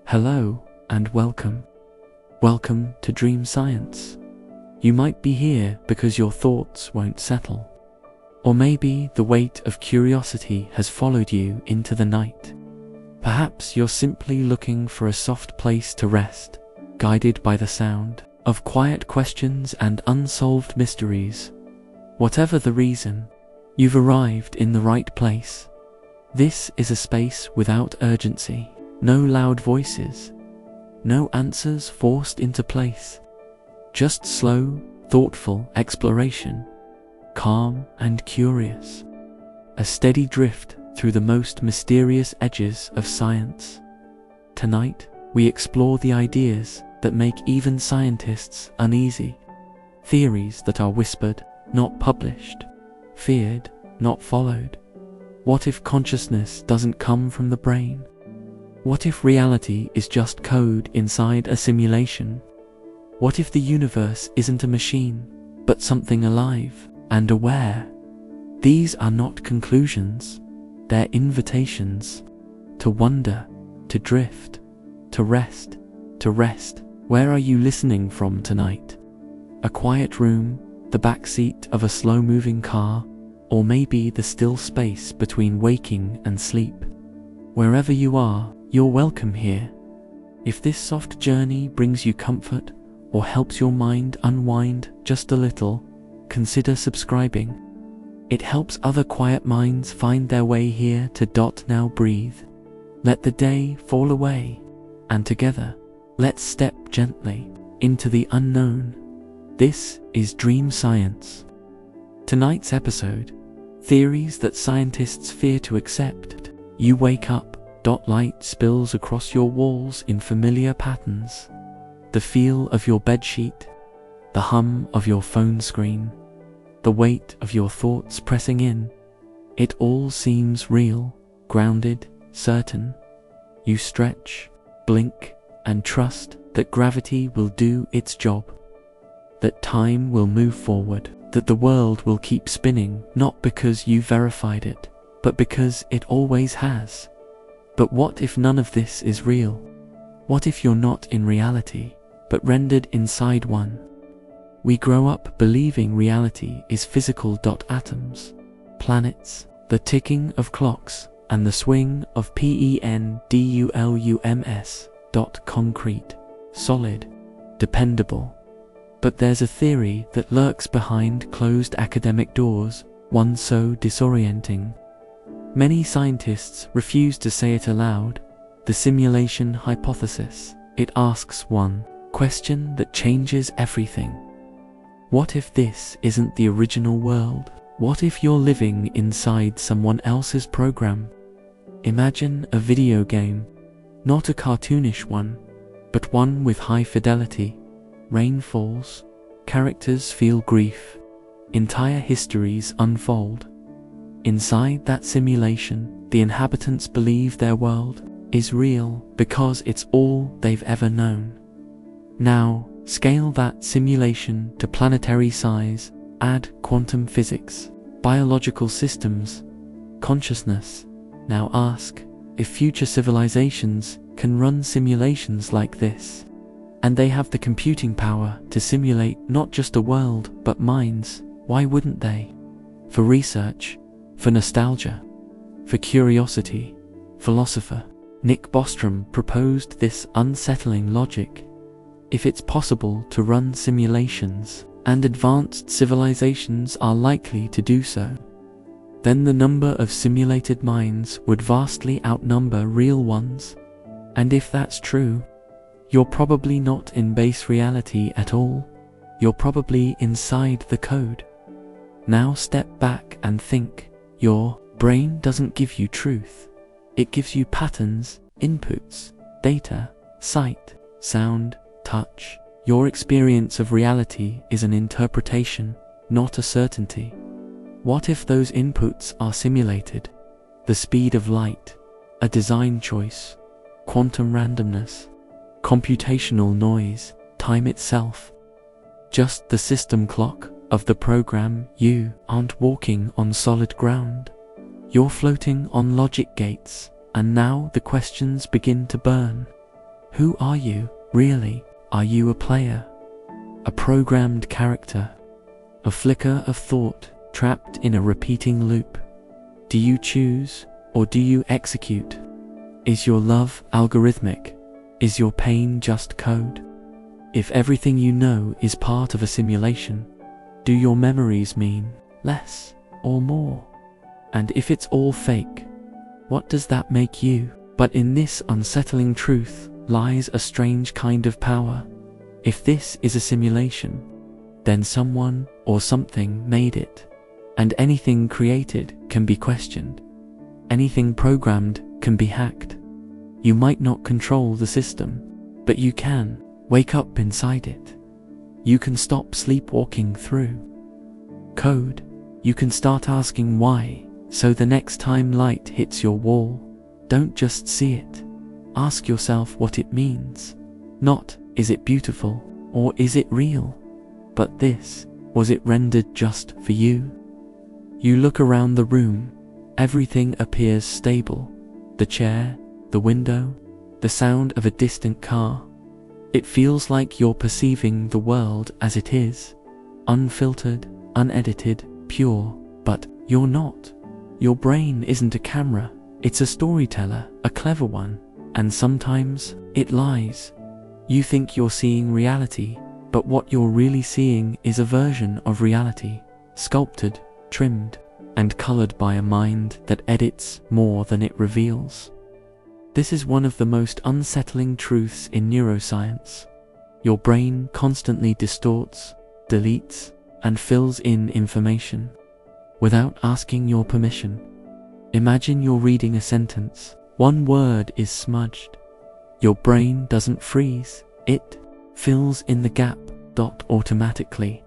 Hello and welcome. Welcome to Dream Science. You might be here because your thoughts won't settle. Or maybe the weight of curiosity has followed you into the night. Perhaps you're simply looking for a soft place to rest, guided by the sound of quiet questions and unsolved mysteries. Whatever the reason, you've arrived in the right place. This is a space without urgency. No loud voices, no answers forced into place, just slow, thoughtful exploration, calm and curious, a steady drift through the most mysterious edges of science. Tonight, we explore the ideas that make even scientists uneasy, theories that are whispered, not published, feared, not followed. What if consciousness doesn't come from the brain? What if reality is just code inside a simulation? What if the universe isn't a machine, but something alive and aware? These are not conclusions, they're invitations to wonder, to drift, to rest, to rest. Where are you listening from tonight? A quiet room, the back seat of a slow-moving car, or maybe the still space between waking and sleep? Wherever you are, you're welcome here. If this soft journey brings you comfort or helps your mind unwind just a little, consider subscribing. It helps other quiet minds find their way here to Now breathe. Let the day fall away, and together, let's step gently into the unknown. This is Dream Science. Tonight's episode, theories that scientists fear to accept. You wake up, light spills across your walls in familiar patterns. The feel of your bedsheet, the hum of your phone screen, the weight of your thoughts pressing in. It all seems real, grounded, certain. You stretch, blink, and trust that gravity will do its job, that time will move forward, that the world will keep spinning, not because you verified it, but because it always has. But what if none of this is real? What if you're not in reality, but rendered inside one? We grow up believing reality is physical. Atoms, planets, the ticking of clocks, and the swing of pendulums. Concrete, solid, dependable. But there's a theory that lurks behind closed academic doors, one so disorienting. Many scientists refuse to say it aloud. The simulation hypothesis. It asks one question that changes everything. What if this isn't the original world? What if you're living inside someone else's program? Imagine a video game, not a cartoonish one, but one with high fidelity. Rain falls, characters feel grief, entire histories unfold. Inside that simulation, the inhabitants believe their world is real because it's all they've ever known. Now, scale that simulation to planetary size, add quantum physics, biological systems, consciousness. Now ask if future civilizations can run simulations like this. And they have the computing power to simulate not just a world, but minds. Why wouldn't they? For research, for nostalgia, for curiosity. Philosopher Nick Bostrom proposed this unsettling logic. If it's possible to run simulations, and advanced civilizations are likely to do so, then the number of simulated minds would vastly outnumber real ones. And if that's true, you're probably not in base reality at all. You're probably inside the code. Now step back and think. Your brain doesn't give you truth. It gives you patterns, inputs, data, sight, sound, touch. Your experience of reality is an interpretation, not a certainty. What if those inputs are simulated? The speed of light, a design choice, quantum randomness, computational noise, time itself. Just the system clock of the program. You aren't walking on solid ground. You're floating on logic gates, and now the questions begin to burn. Who are you, really? Are you a player? A programmed character? A flicker of thought trapped in a repeating loop? Do you choose, or do you execute? Is your love algorithmic? Is your pain just code? If everything you know is part of a simulation, do your memories mean less or more? And if it's all fake, what does that make you? But in this unsettling truth lies a strange kind of power. If this is a simulation, then someone or something made it, and anything created can be questioned. Anything programmed can be hacked. You might not control the system, but you can wake up inside it. You can stop sleepwalking through code. You can start asking why, so the next time light hits your wall, don't just see it. Ask yourself what it means. Not, is it beautiful, or is it real? But this, was it rendered just for you? You look around the room. Everything appears stable. The chair, the window, the sound of a distant car. It feels like you're perceiving the world as it is. Unfiltered, unedited, pure. But you're not. Your brain isn't a camera. It's a storyteller, a clever one. And sometimes, it lies. You think you're seeing reality, but what you're really seeing is a version of reality, sculpted, trimmed, and colored by a mind that edits more than it reveals. This is one of the most unsettling truths in neuroscience. Your brain constantly distorts, deletes, and fills in information without asking your permission. Imagine you're reading a sentence. One word is smudged. Your brain doesn't freeze. It fills in the gap automatically,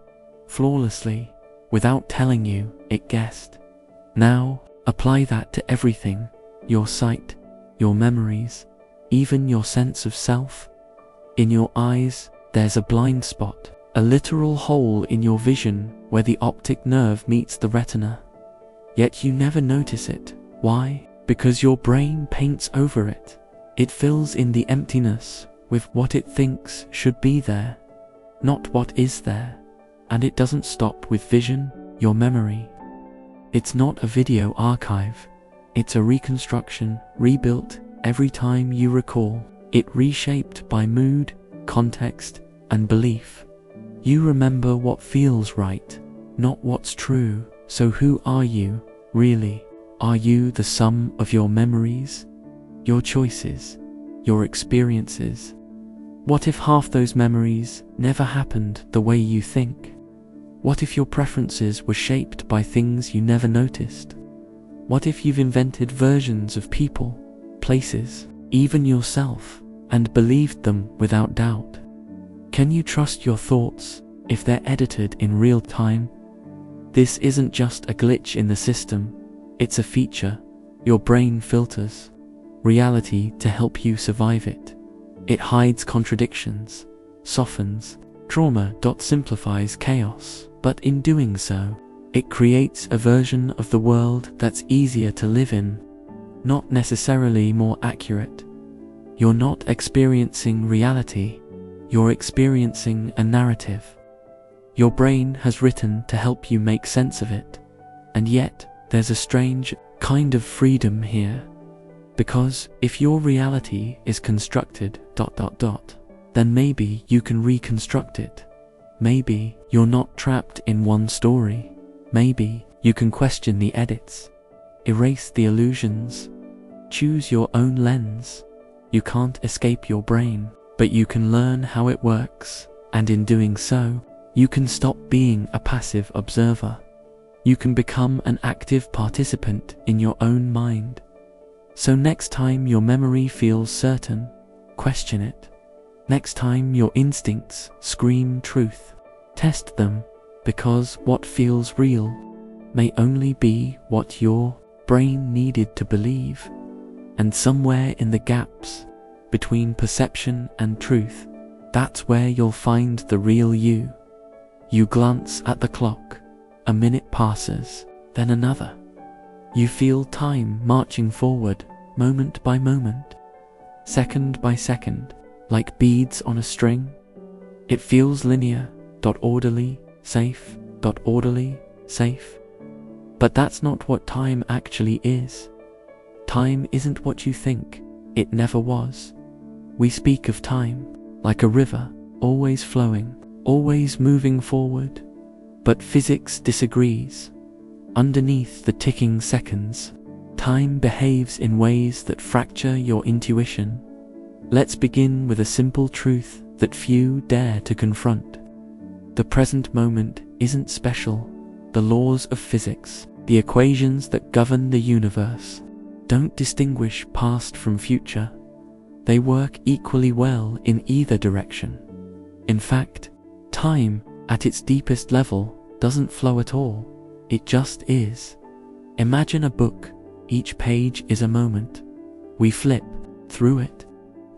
flawlessly, without telling you it guessed. Now, apply that to everything: your sight, your memories, even your sense of self. In your eyes, there's a blind spot, a literal hole in your vision where the optic nerve meets the retina. Yet you never notice it. Why? Because your brain paints over it. It fills in the emptiness with what it thinks should be there, not what is there. And it doesn't stop with vision, your memory. It's not a video archive. It's a reconstruction, rebuilt every time you recall. It reshaped by mood, context, and belief. You remember what feels right, not what's true. So who are you, really? Are you the sum of your memories, your choices, your experiences? What if half those memories never happened the way you think? What if your preferences were shaped by things you never noticed? What if you've invented versions of people, places, even yourself, and believed them without doubt? Can you trust your thoughts if they're edited in real time? This isn't just a glitch in the system, it's a feature. Your brain filters reality to help you survive it. It hides contradictions, softens trauma, simplifies chaos, but in doing so, it creates a version of the world that's easier to live in, not necessarily more accurate. You're not experiencing reality, you're experiencing a narrative. Your brain has written to help you make sense of it, and yet there's a strange kind of freedom here. Because if your reality is constructed ... then maybe you can reconstruct it. Maybe you're not trapped in one story. Maybe you can question the edits, erase the illusions, choose your own lens. You can't escape your brain, but you can learn how it works, and in doing so, you can stop being a passive observer. You can become an active participant in your own mind. So next time your memory feels certain, question it. Next time your instincts scream truth, test them, because what feels real may only be what your brain needed to believe. And somewhere in the gaps between perception and truth, that's where you'll find the real you. You glance at the clock, a minute passes, then another. You feel time marching forward, moment by moment, second by second. like beads on a string. It feels linear, orderly, safe, orderly, safe. But that's not what time actually is. Time isn't what you think. It never was. We speak of time like a river, always flowing, always moving forward. But physics disagrees. Underneath the ticking seconds, time behaves in ways that fracture your intuition. Let's begin with a simple truth that few dare to confront. The present moment isn't special. The laws of physics, the equations that govern the universe, don't distinguish past from future. They work equally well in either direction. In fact, time, at its deepest level, doesn't flow at all. It just is. Imagine a book. Each page is a moment. We flip through it,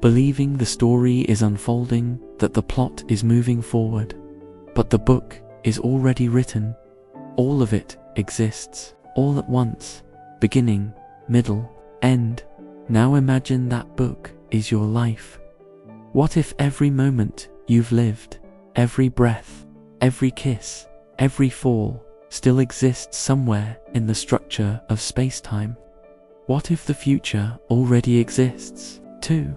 believing the story is unfolding, that the plot is moving forward. But the book is already written. All of it exists, all at once, beginning, middle, end. Now imagine that book is your life. What if every moment you've lived, every breath, every kiss, every fall, still exists somewhere in the structure of space-time? What if the future already exists, too?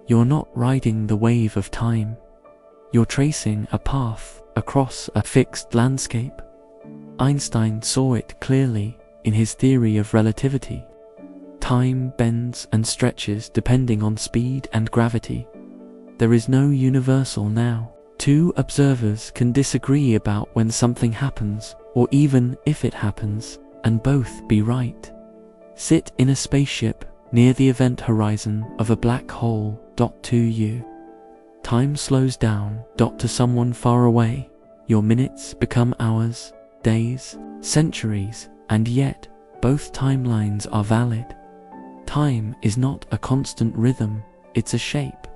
You're not riding the wave of time. You're tracing a path across a fixed landscape. Einstein saw it clearly in his theory of relativity. Time bends and stretches depending on speed and gravity. There is no universal now. Two observers can disagree about when something happens, or even if it happens, and both be right. Sit in a spaceship near the event horizon of a black hole. To you, time slows down. To someone far away, your minutes become hours, days, centuries, and yet both timelines are valid. Time is not a constant rhythm, it's a shape,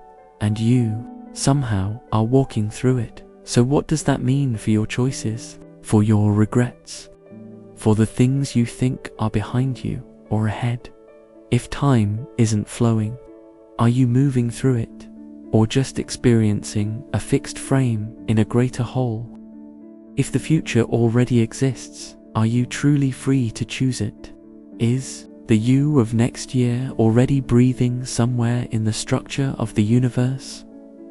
and you, somehow, are walking through it. So what does that mean for your choices, for your regrets, for the things you think are behind you or ahead? If time isn't flowing, are you moving through it, or just experiencing a fixed frame in a greater whole? If the future already exists, are you truly free to choose it? Is the you of next year already breathing somewhere in the structure of the universe?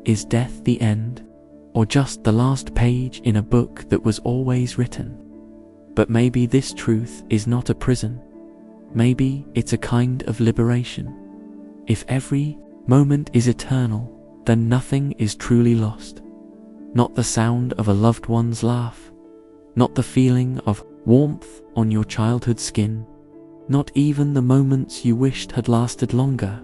Is death the end, or just the last page in a book that was always written? But maybe this truth is not a prison. Maybe it's a kind of liberation. If every moment is eternal, then nothing is truly lost. Not the sound of a loved one's laugh, not the feeling of warmth on your childhood skin, not even the moments you wished had lasted longer.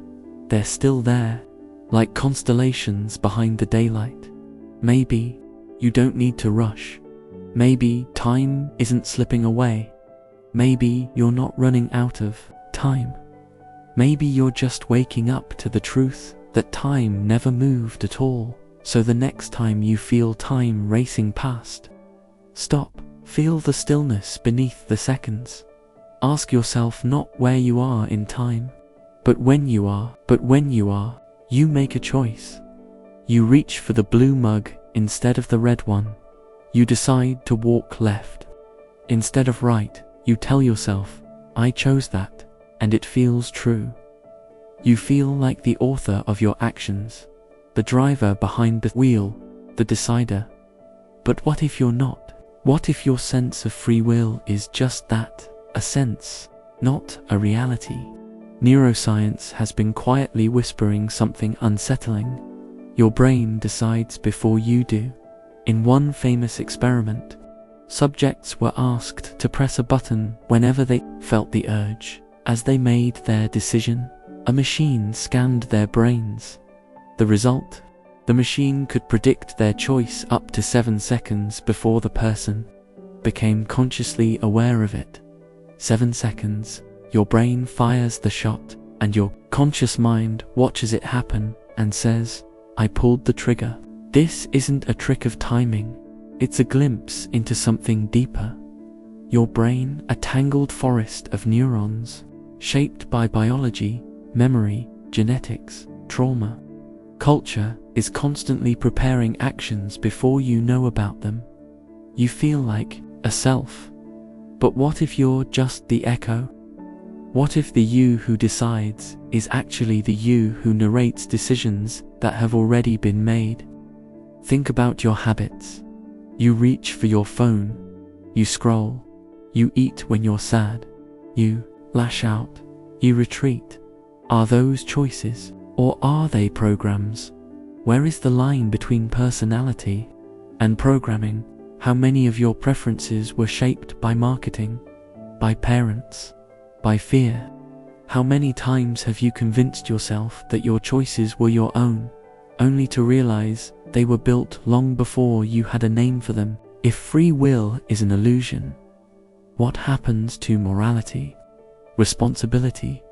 They're still there, like constellations behind the daylight. Maybe you don't need to rush. Maybe time isn't slipping away. Maybe you're not running out of time. Maybe you're just waking up to the truth that time never moved at all. So the next time you feel time racing past, stop, feel the stillness beneath the seconds. Ask yourself not where you are in time, but when you are. You make a choice. You reach for the blue mug instead of the red one. You decide to walk left instead of right. You tell yourself, I chose that, and it feels true. You feel like the author of your actions, the driver behind the wheel, the decider. But what if you're not? What if your sense of free will is just that, a sense, not a reality? Neuroscience has been quietly whispering something unsettling. Your brain decides before you do. In one famous experiment, subjects were asked to press a button whenever they felt the urge. As they made their decision, a machine scanned their brains. The result? The machine could predict their choice up to 7 seconds before the person became consciously aware of it. 7 seconds, your brain fires the shot, and your conscious mind watches it happen and says, I pulled the trigger. This isn't a trick of timing. It's a glimpse into something deeper. Your brain, a tangled forest of neurons, shaped by biology, memory, genetics, trauma. Culture is constantly preparing actions before you know about them. You feel like a self. But what if you're just the echo? What if the you who decides is actually the you who narrates decisions that have already been made? Think about your habits. You reach for your phone. You scroll. You eat when you're sad. You lash out. You retreat. Are those choices, or are they programs? Where is the line between personality and programming? How many of your preferences were shaped by marketing, by parents, by fear? How many times have you convinced yourself that your choices were your own, only to realize they were built long before you had a name for them? If free will is an illusion, what happens to morality, responsibility,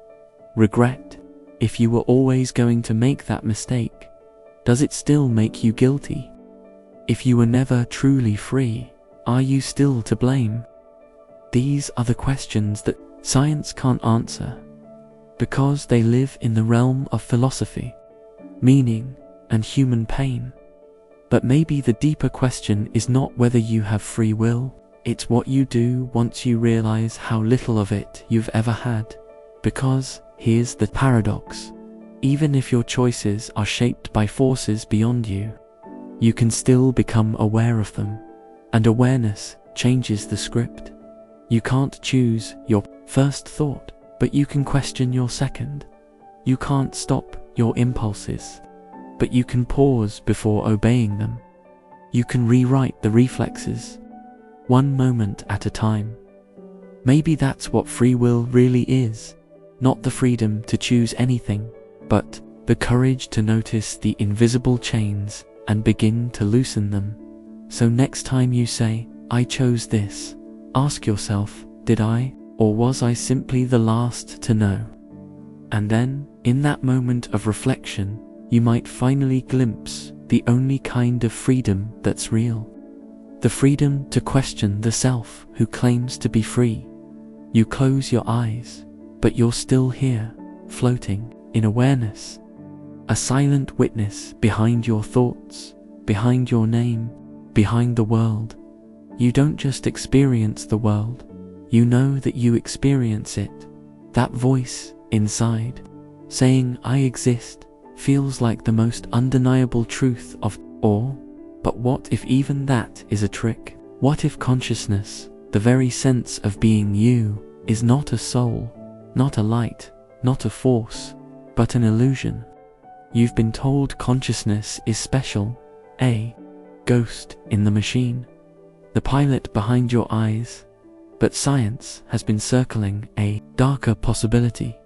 regret? If you were always going to make that mistake, does it still make you guilty? If you were never truly free, are you still to blame? These are the questions that science can't answer, because they live in the realm of philosophy, meaning, and human pain. But maybe the deeper question is not whether you have free will, it's what you do once you realize how little of it you've ever had. Because, here's the paradox, even if your choices are shaped by forces beyond you, you can still become aware of them, and awareness changes the script. You can't choose your first thought, but you can question your second. You can't stop your impulses, but you can pause before obeying them. You can rewrite the reflexes, one moment at a time. Maybe that's what free will really is, not the freedom to choose anything, but the courage to notice the invisible chains and begin to loosen them. So next time you say, I chose this, ask yourself, did I, or was I simply the last to know? And then, in that moment of reflection, you might finally glimpse the only kind of freedom that's real. The freedom to question the self who claims to be free. You close your eyes, but you're still here, floating in awareness. A silent witness behind your thoughts, behind your name, behind the world. You don't just experience the world, you know that you experience it. That voice inside, saying I exist, feels like the most undeniable truth of all. But what if even that is a trick? What if consciousness, the very sense of being you, is not a soul, not a light, not a force, but an illusion? You've been told consciousness is special, a ghost in the machine, the pilot behind your eyes, but science has been circling a darker possibility.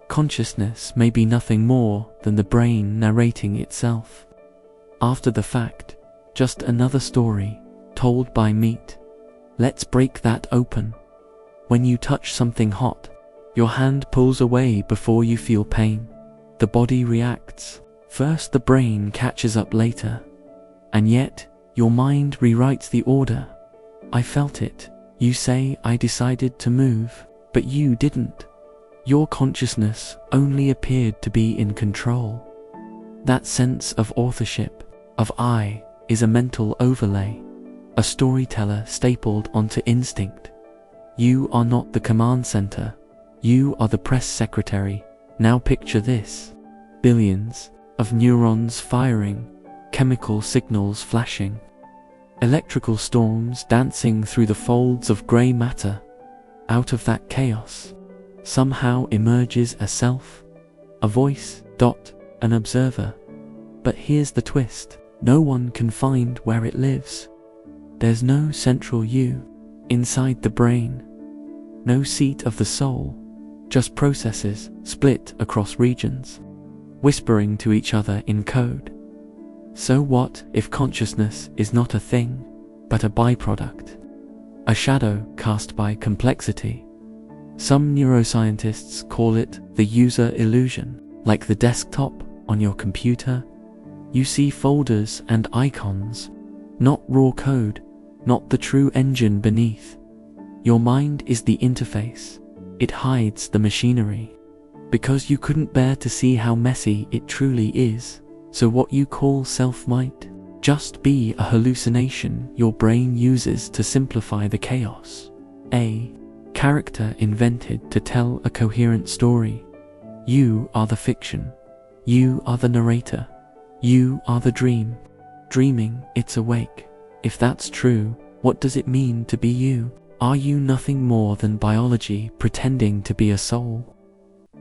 Consciousness may be nothing more than the brain narrating itself. After the fact, just another story, told by meat. Let's break that open. When you touch something hot, your hand pulls away before you feel pain. The body reacts. First, the brain catches up later. And yet, your mind rewrites the order. I felt it. You say I decided to move, but you didn't. Your consciousness only appeared to be in control. That sense of authorship, of I, is a mental overlay, a storyteller stapled onto instinct. You are not the command center. You are the press secretary. Now picture this. Billions of neurons firing, chemical signals flashing, electrical storms dancing through the folds of grey matter. Out of that chaos, somehow emerges a self, a voice, an observer. But here's the twist. No one can find where it lives. There's no central you inside the brain, no seat of the soul, just processes split across regions, whispering to each other in code. So what if consciousness is not a thing, but a byproduct, a shadow cast by complexity? Some neuroscientists call it the user illusion. Like the desktop on your computer, you see folders and icons, not raw code, not the true engine beneath. Your mind is the interface. It hides the machinery, because you couldn't bear to see how messy it truly is. So what you call self might just be a hallucination your brain uses to simplify the chaos. A character invented to tell a coherent story. You are the fiction. You are the narrator. You are the dream. Dreaming, it's awake. If that's true, what does it mean to be you? Are you nothing more than biology pretending to be a soul?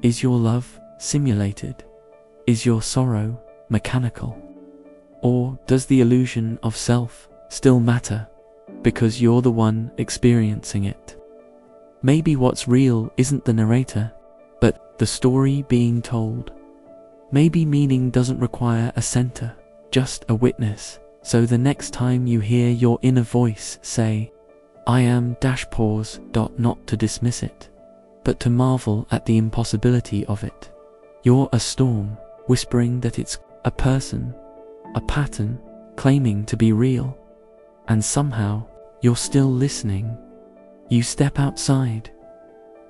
Is your love simulated? Is your sorrow mechanical? Or does the illusion of self still matter because you're the one experiencing it? Maybe what's real isn't the narrator, but the story being told. Maybe meaning doesn't require a center, just a witness. So the next time you hear your inner voice say, I am pause. Not to dismiss it, but to marvel at the impossibility of it. You're a storm, whispering that it's a person, a pattern, claiming to be real. And somehow, you're still listening. You step outside.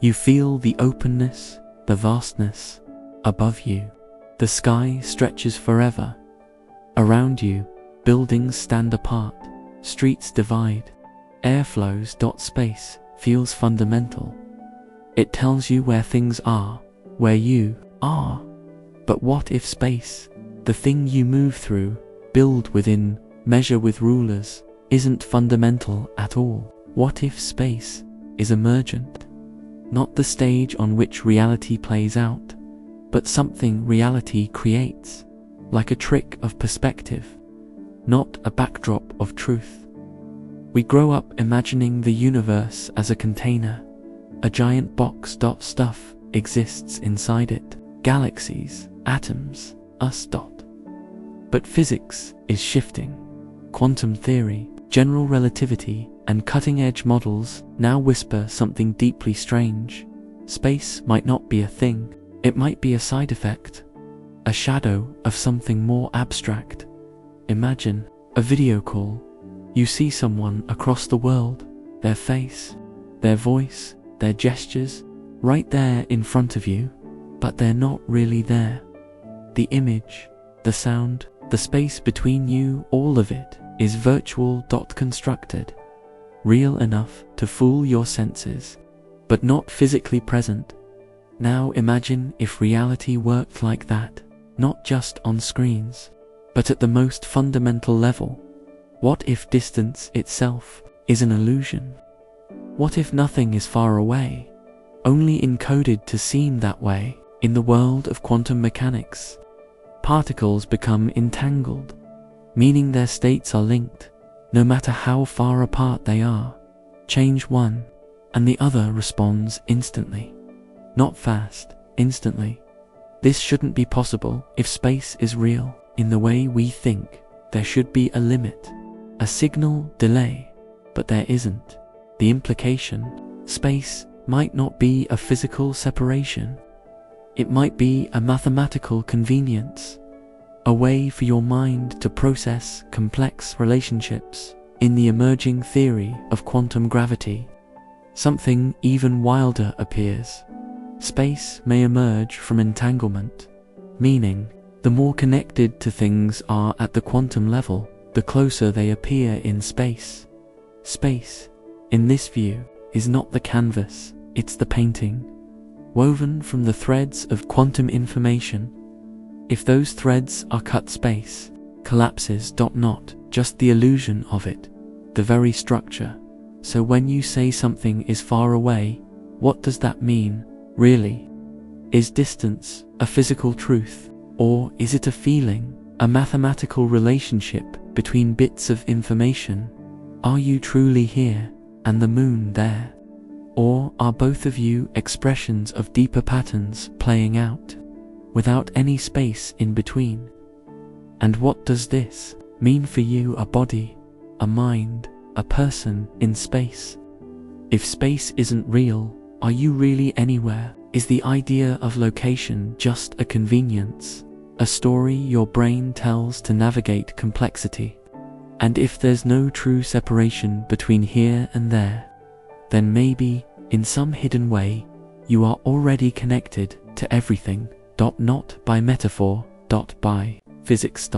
You feel the openness, the vastness above you. The sky stretches forever. Around you, buildings stand apart, streets divide. Air flows. Space feels fundamental. It tells you where things are, where you are. But what if space, the thing you move through, build within, measure with rulers, isn't fundamental at all? What if space is emergent? Not the stage on which reality plays out, but something reality creates, like a trick of perspective, not a backdrop of truth. We grow up imagining the universe as a container, a giant box. Stuff exists inside it, galaxies, atoms, us. But physics is shifting. Quantum theory, general relativity, and cutting-edge models now whisper something deeply strange. Space might not be a thing, it might be a side effect, a shadow of something more abstract. Imagine a video call. You see someone across the world, their face, their voice, their gestures, right there in front of you, but they're not really there. The image, the sound, the space between you, all of it is virtual. Constructed, real enough to fool your senses, but not physically present. Now imagine if reality worked like that, not just on screens, but at the most fundamental level. What if distance itself is an illusion? What if nothing is far away, only encoded to seem that way? In the world of quantum mechanics, particles become entangled, meaning their states are linked, no matter how far apart they are. Change one, and the other responds instantly. Not fast, instantly. This shouldn't be possible. If space is real, in the way we think, there should be a limit, a signal delay, but there isn't. The implication, space might not be a physical separation. It might be a mathematical convenience, a way for your mind to process complex relationships. In the emerging theory of quantum gravity, something even wilder appears. Space may emerge from entanglement, meaning the more connected to things are at the quantum level, the closer they appear in space. Space, in this view, is not the canvas, it's the painting, woven from the threads of quantum information. If those threads are cut, space collapses. Not just the illusion of it, the very structure. So when you say something is far away, what does that mean, really? Is distance a physical truth, or is it a feeling, a mathematical relationship between bits of information? Are you truly here, and the moon there? Or are both of you expressions of deeper patterns playing out, without any space in between? And what does this mean for you? A body, a mind, a person in space? If space isn't real, are you really anywhere? Is the idea of location just a convenience, a story your brain tells to navigate complexity? And if there's no true separation between here and there, then maybe, in some hidden way, you are already connected to everything. Not by metaphor, by physics.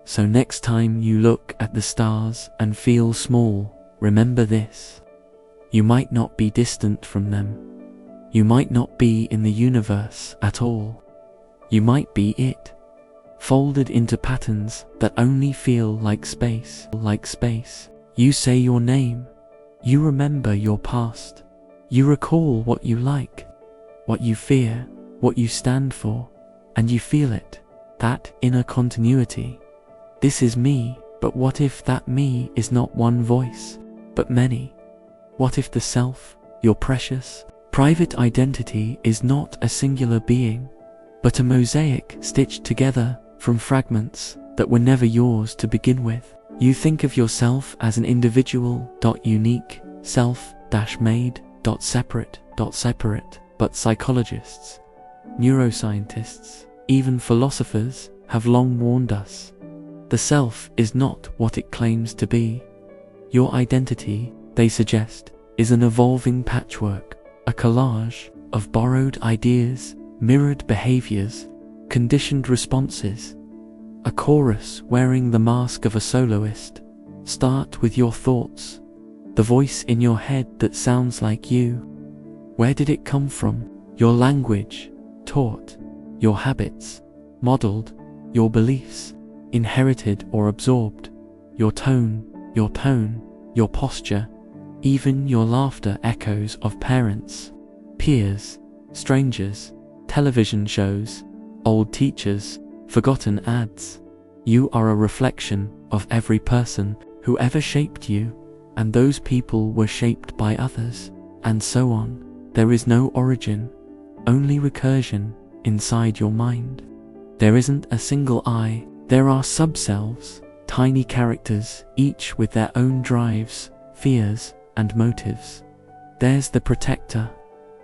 So next time you look at the stars and feel small, remember this. You might not be distant from them. You might not be in the universe at all. You might be it, folded into patterns that only feel like space. You say your name. You remember your past. You recall what you like, what you fear, what you stand for, and you feel it, that inner continuity. This is me, but what if that me is not one voice, but many? What if the self, your precious, private identity is not a singular being, but a mosaic stitched together from fragments that were never yours to begin with? You think of yourself as an individual, unique, self-made, separate, but psychologists, neuroscientists, even philosophers have long warned us. The self is not what it claims to be. Your identity, they suggest, is an evolving patchwork, a collage of borrowed ideas, mirrored behaviors, conditioned responses, a chorus wearing the mask of a soloist. Start with your thoughts, the voice in your head that sounds like you. Where did it come from? Your language, taught, your habits, modeled, your beliefs, inherited or absorbed, your tone, your posture, even your laughter echoes of parents, peers, strangers, television shows, old teachers, forgotten ads. You are a reflection of every person who ever shaped you, and those people were shaped by others, and so on. There is no origin, only recursion inside your mind. There isn't a single I, there are subselves, tiny characters, each with their own drives, fears, and motives. There's the protector,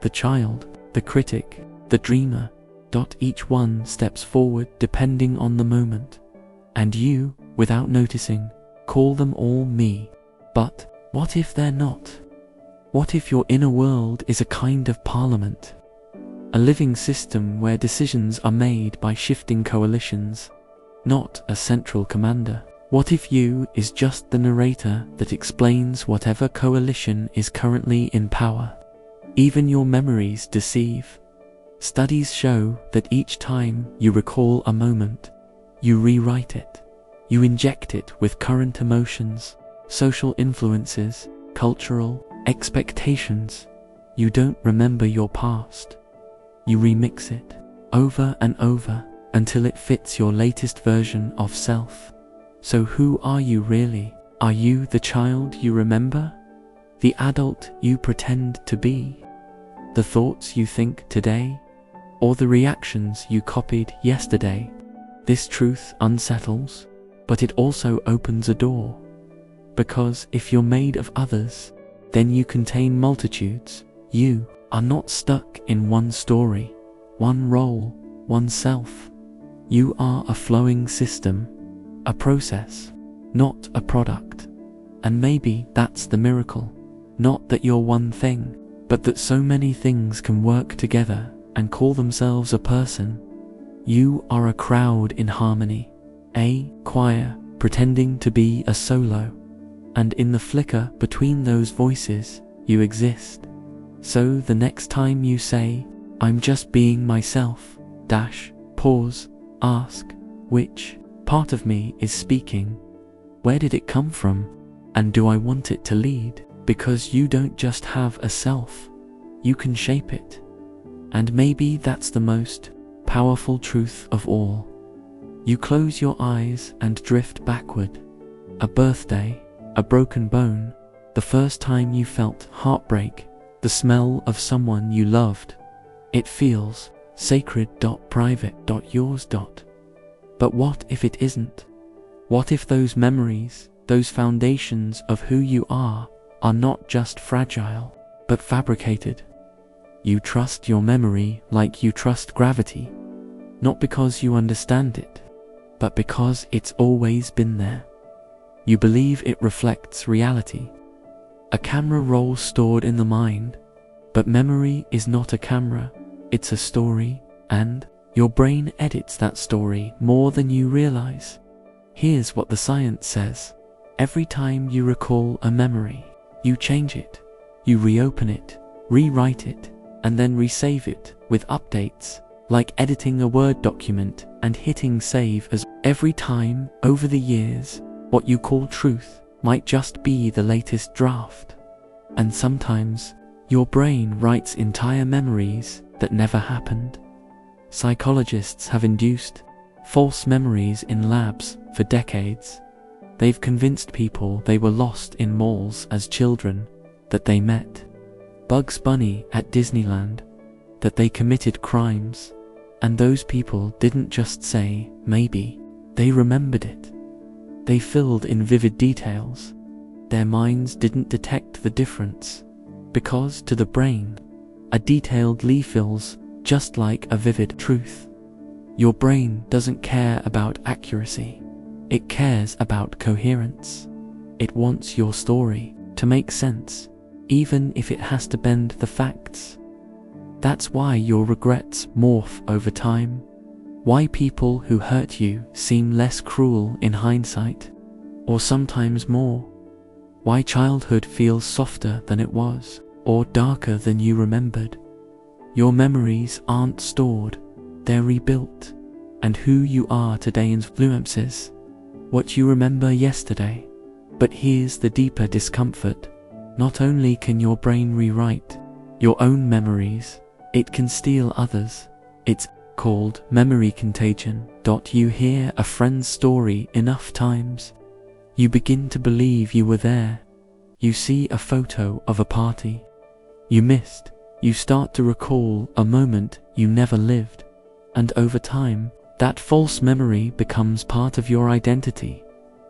the child, the critic, the dreamer. Each one steps forward depending on the moment, and you, without noticing, call them all me. But what if they're not? What if your inner world is a kind of parliament? A living system where decisions are made by shifting coalitions, not a central commander. What if you is just the narrator that explains whatever coalition is currently in power? Even your memories deceive. Studies show that each time you recall a moment, you rewrite it. You inject it with current emotions, social influences, cultural expectations. You don't remember your past. You remix it over and over until it fits your latest version of self. So who are you really? Are you the child you remember? The adult you pretend to be? The thoughts you think today? Or the reactions you copied yesterday? This truth unsettles, but it also opens a door. Because if you're made of others, then you contain multitudes. You are not stuck in one story, one role, one self. You are a flowing system, a process, not a product. And maybe that's the miracle. Not that you're one thing, but that so many things can work together and call themselves a person. You are a crowd in harmony, a choir pretending to be a solo, and in the flicker between those voices, you exist. So the next time you say, I'm just being myself, pause, ask, which part of me is speaking? Where did it come from? And do I want it to lead? Because you don't just have a self, you can shape it. And maybe that's the most powerful truth of all. You close your eyes and drift backward. A birthday, a broken bone, the first time you felt heartbreak, the smell of someone you loved. It feels sacred, private, yours. But what if it isn't? What if those memories, those foundations of who you are not just fragile, but fabricated? You trust your memory like you trust gravity, not because you understand it, but because it's always been there. You believe it reflects reality. A camera roll stored in the mind, but memory is not a camera, it's a story, and Your brain edits that story more than you realize. Here's what the science says. Every time you recall a memory, you change it. You reopen it, rewrite it, and then resave it with updates, like editing a Word document and hitting save as. Every time, over the years, what you call truth might just be the latest draft. And sometimes, your brain writes entire memories that never happened. Psychologists have induced false memories in labs for decades. They've convinced people they were lost in malls as children, that they met Bugs Bunny at Disneyland, that they committed crimes, and those people didn't just say, maybe, they remembered it. They filled in vivid details. Their minds didn't detect the difference, because to the brain, a detailed lie feels just like a vivid truth. Your brain doesn't care about accuracy. It cares about coherence. It wants your story to make sense, even if it has to bend the facts. That's why your regrets morph over time. Why people who hurt you seem less cruel in hindsight, or sometimes more. Why childhood feels softer than it was, or darker than you remembered. Your memories aren't stored, they're rebuilt, and who you are today influences what you remember yesterday. But here's the deeper discomfort. Not only can your brain rewrite your own memories, it can steal others. It's called memory contagion. You hear a friend's story enough times, you begin to believe you were there. You see a photo of a party you missed. You start to recall a moment you never lived. And over time, that false memory becomes part of your identity.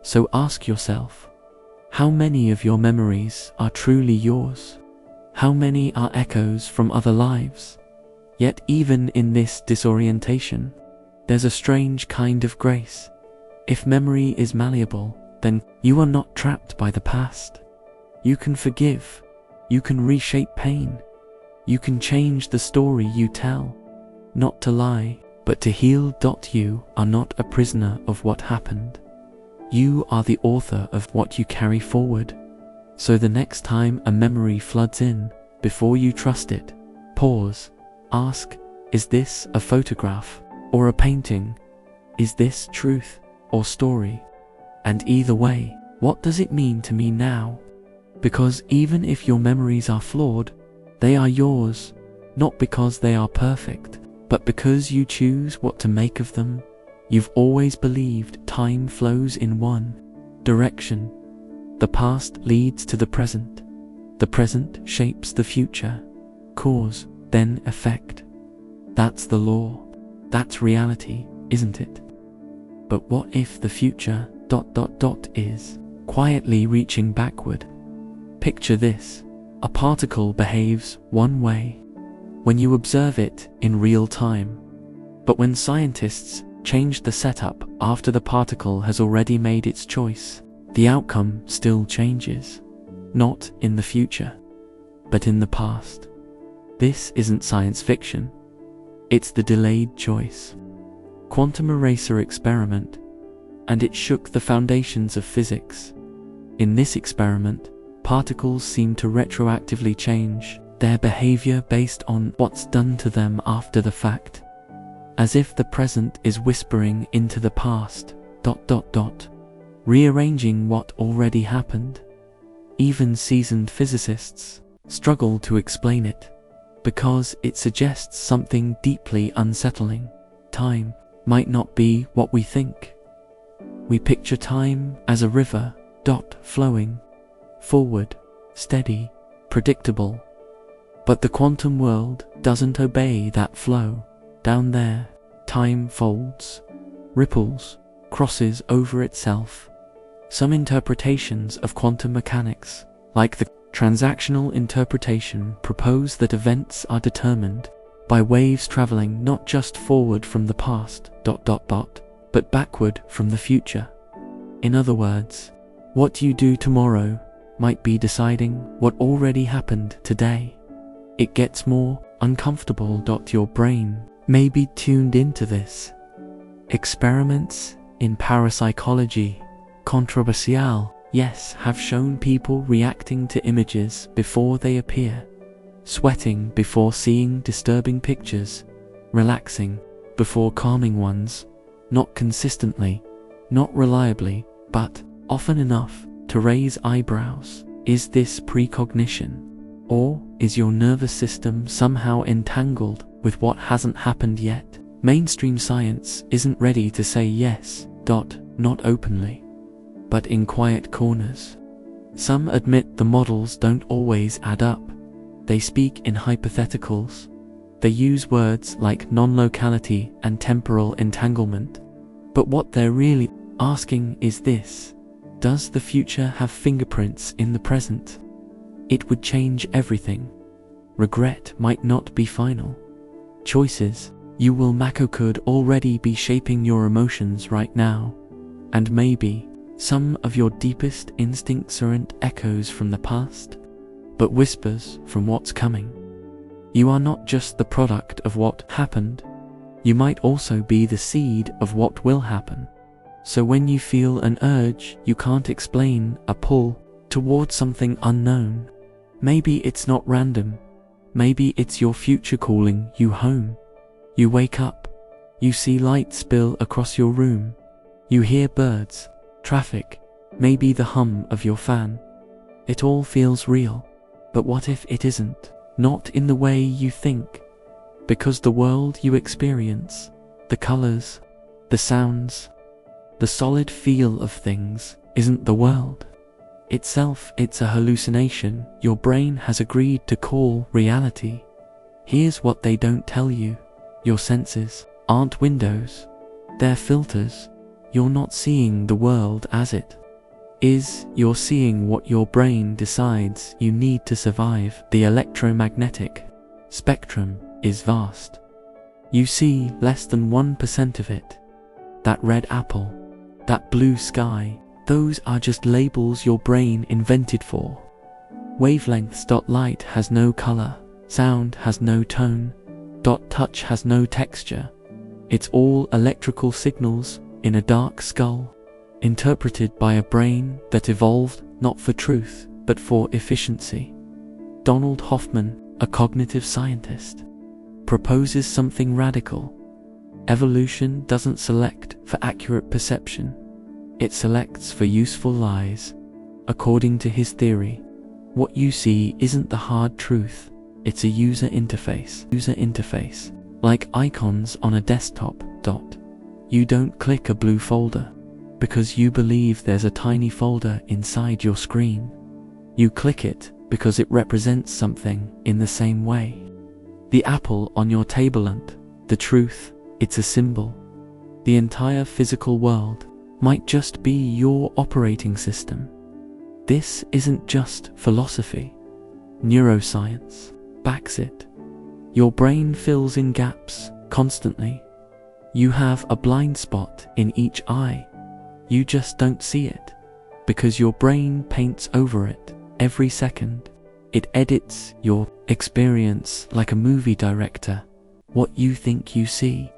So ask yourself, how many of your memories are truly yours? How many are echoes from other lives? Yet even in this disorientation, there's a strange kind of grace. If memory is malleable, then you are not trapped by the past. You can forgive. You can reshape pain. You can change the story you tell. Not to lie, but to heal. You are not a prisoner of what happened. You are the author of what you carry forward. So the next time a memory floods in, before you trust it, pause. Ask, is this a photograph or a painting? Is this truth or story? And either way, what does it mean to me now? Because even if your memories are flawed, they are yours, not because they are perfect, but because you choose what to make of them. You've always believed time flows in one direction. The past leads to the present. The present shapes the future. Cause, then effect. That's the law. That's reality, isn't it? But what if the future ... is quietly reaching backward? Picture this. A particle behaves one way when you observe it in real time. But when scientists change the setup after the particle has already made its choice, the outcome still changes. Not in the future, but in the past. This isn't science fiction. It's the delayed choice. Quantum eraser experiment, and it shook the foundations of physics. In this experiment, particles seem to retroactively change their behavior based on what's done to them after the fact, as if the present is whispering into the past, ... rearranging what already happened. Even seasoned physicists struggle to explain it, because it suggests something deeply unsettling. Time might not be what we think. We picture time as a river, flowing forward, steady, predictable. But the quantum world doesn't obey that flow. Down there, time folds, ripples, crosses over itself. Some interpretations of quantum mechanics, like the transactional interpretation, propose that events are determined by waves traveling not just forward from the past, but backward from the future. In other words, what you do tomorrow might be deciding what already happened today. It gets more uncomfortable. Your brain may be tuned into this. Experiments in parapsychology, controversial, yes, have shown people reacting to images before they appear, sweating before seeing disturbing pictures, relaxing before calming ones, not consistently, not reliably, but often enough to raise eyebrows. Is this precognition? Or is your nervous system somehow entangled with what hasn't happened yet? Mainstream science isn't ready to say yes, not openly, but in quiet corners. Some admit the models don't always add up. They speak in hypotheticals. They use words like non-locality and temporal entanglement. But what they're really asking is this: does the future have fingerprints in the present? It would change everything. Regret might not be final. Choices you will make could already be shaping your emotions right now. And maybe some of your deepest instincts aren't echoes from the past, but whispers from what's coming. You are not just the product of what happened. You might also be the seed of what will happen. So when you feel an urge you can't explain, a pull towards something unknown, maybe it's not random. Maybe it's your future calling you home. You wake up. You see light spill across your room. You hear birds, traffic, maybe the hum of your fan. It all feels real. But what if it isn't? Not in the way you think. Because the world you experience, the colors, the sounds, the solid feel of things, isn't the world itself. It's a hallucination your brain has agreed to call reality. Here's what they don't tell you. Your senses aren't windows. They're filters. You're not seeing the world as it is. You're seeing what your brain decides you need to survive. The electromagnetic spectrum is vast. You see less than 1% of it. That red apple, that blue sky, those are just labels your brain invented for. Wavelengths. Light has no color, sound has no tone, touch has no texture. It's all electrical signals in a dark skull, interpreted by a brain that evolved not for truth, but for efficiency. Donald Hoffman, a cognitive scientist, proposes something radical. Evolution doesn't select for accurate perception. It selects for useful lies. According to his theory, what you see isn't the hard truth. It's a user interface. Like icons on a desktop. You don't click a blue folder because you believe there's a tiny folder inside your screen. You click it because it represents something in the same way. The apple on your table and the truth, it's a symbol. The entire physical world might just be your operating system. This isn't just philosophy. Neuroscience backs it. Your brain fills in gaps constantly. You have a blind spot in each eye. You just don't see it because your brain paints over it every second. It edits your experience like a movie director. What you think you see,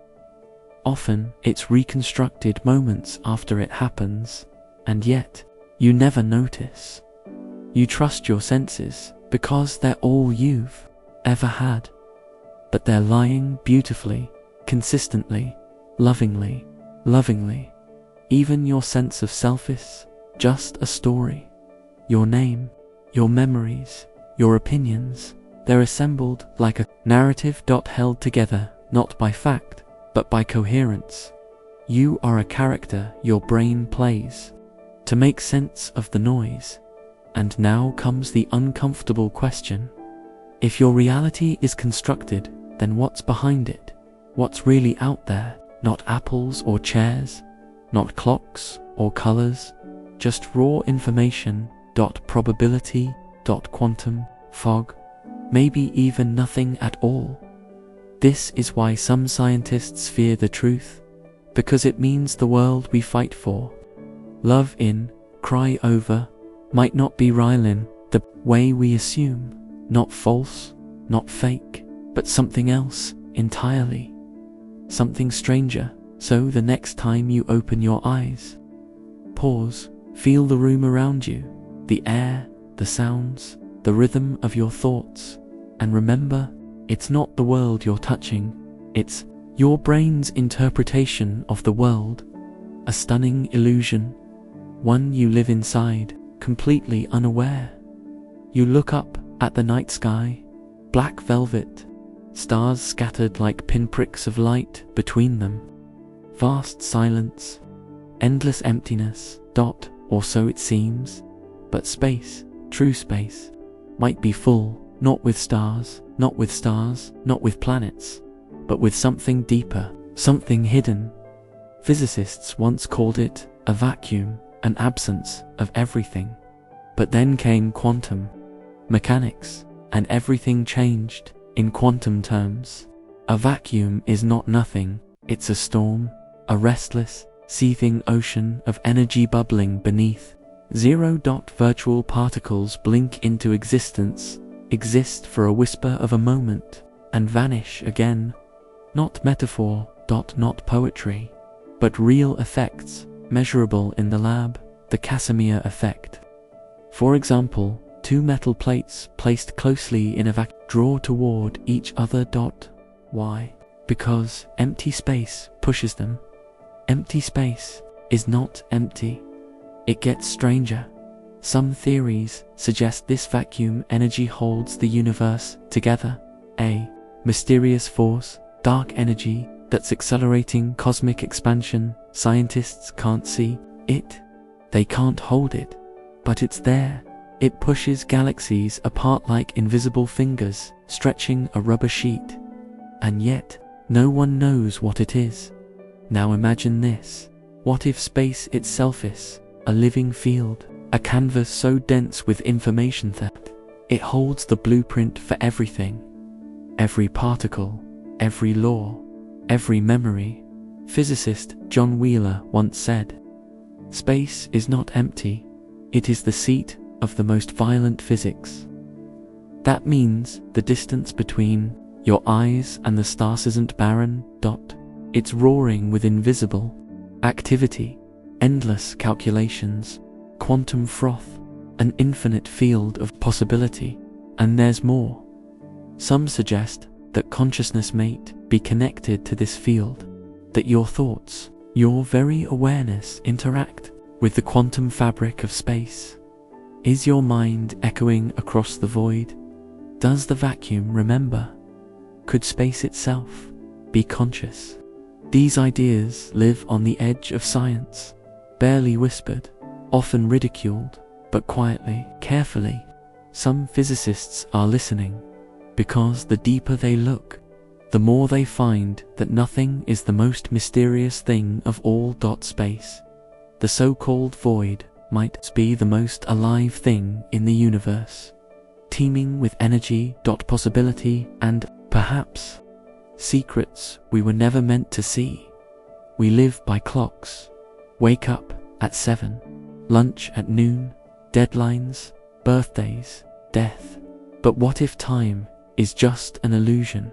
often it's reconstructed moments after it happens, and yet you never notice. You trust your senses because they're all you've ever had, but they're lying beautifully, consistently, lovingly. Even your sense of self is just a story. Your name, your memories, your opinions, they're assembled like a narrative. Held together not by fact, but by coherence. You are a character your brain plays to make sense of the noise. And now comes the uncomfortable question. If your reality is constructed, then what's behind it? What's really out there? Not apples or chairs, not clocks or colors, just raw information. Probability. Quantum, fog, maybe even nothing at all. This is why some scientists fear the truth, because it means the world we fight for, love in, cry over, might not be real in the way we assume. Not false, not fake, but something else entirely. something stranger. So the next time you open your eyes, pause, feel the room around you, the air, the sounds, the rhythm of your thoughts, and remember, it's not the world you're touching, it's your brain's interpretation of the world, a stunning illusion, one you live inside, completely unaware. You look up at the night sky, black velvet, stars scattered like pinpricks of light between them. Vast silence, endless emptiness, or so it seems. But space, true space, might be full, not with stars, not with planets, but with something deeper, something hidden. Physicists once called it a vacuum, an absence of everything. But then came quantum mechanics, and everything changed. In quantum terms, a vacuum is not nothing, it's a storm, a restless, seething ocean of energy bubbling beneath. Virtual particles blink into existence, exist for a whisper of a moment, and vanish again. Not metaphor, not poetry, but real effects, measurable in the lab, the Casimir effect. For example, two metal plates placed closely in a vacuum draw toward each other. Why? Because empty space pushes them. Empty space is not empty. It gets stranger. Some theories suggest this vacuum energy holds the universe together. A mysterious force, dark energy, that's accelerating cosmic expansion. Scientists can't see it. They can't hold it. But it's there. It pushes galaxies apart like invisible fingers, stretching a rubber sheet. And yet, no one knows what it is. Now imagine this. What if space itself is a living field, a canvas so dense with information that it holds the blueprint for everything? Every particle, every law, every memory. Physicist John Wheeler once said, "Space is not empty, it is the seat of the most violent physics." That means the distance between your eyes and the stars isn't barren. It's roaring with invisible activity, endless calculations, quantum froth, an infinite field of possibility. And there's more. Some suggest that consciousness may be connected to this field, that your thoughts, your very awareness interact with the quantum fabric of space. Is your mind echoing across the void? Does the vacuum remember? Could space itself be conscious? These ideas live on the edge of science, barely whispered, often ridiculed, but quietly, carefully. Some physicists are listening, because the deeper they look, the more they find that nothing is the most mysterious thing of all. Space, the so-called void, might be the most alive thing in the universe, teeming with energy, possibility, and, perhaps, secrets we were never meant to see. We live by clocks. Wake up at 7, lunch at noon, deadlines, birthdays, death. But what if time is just an illusion?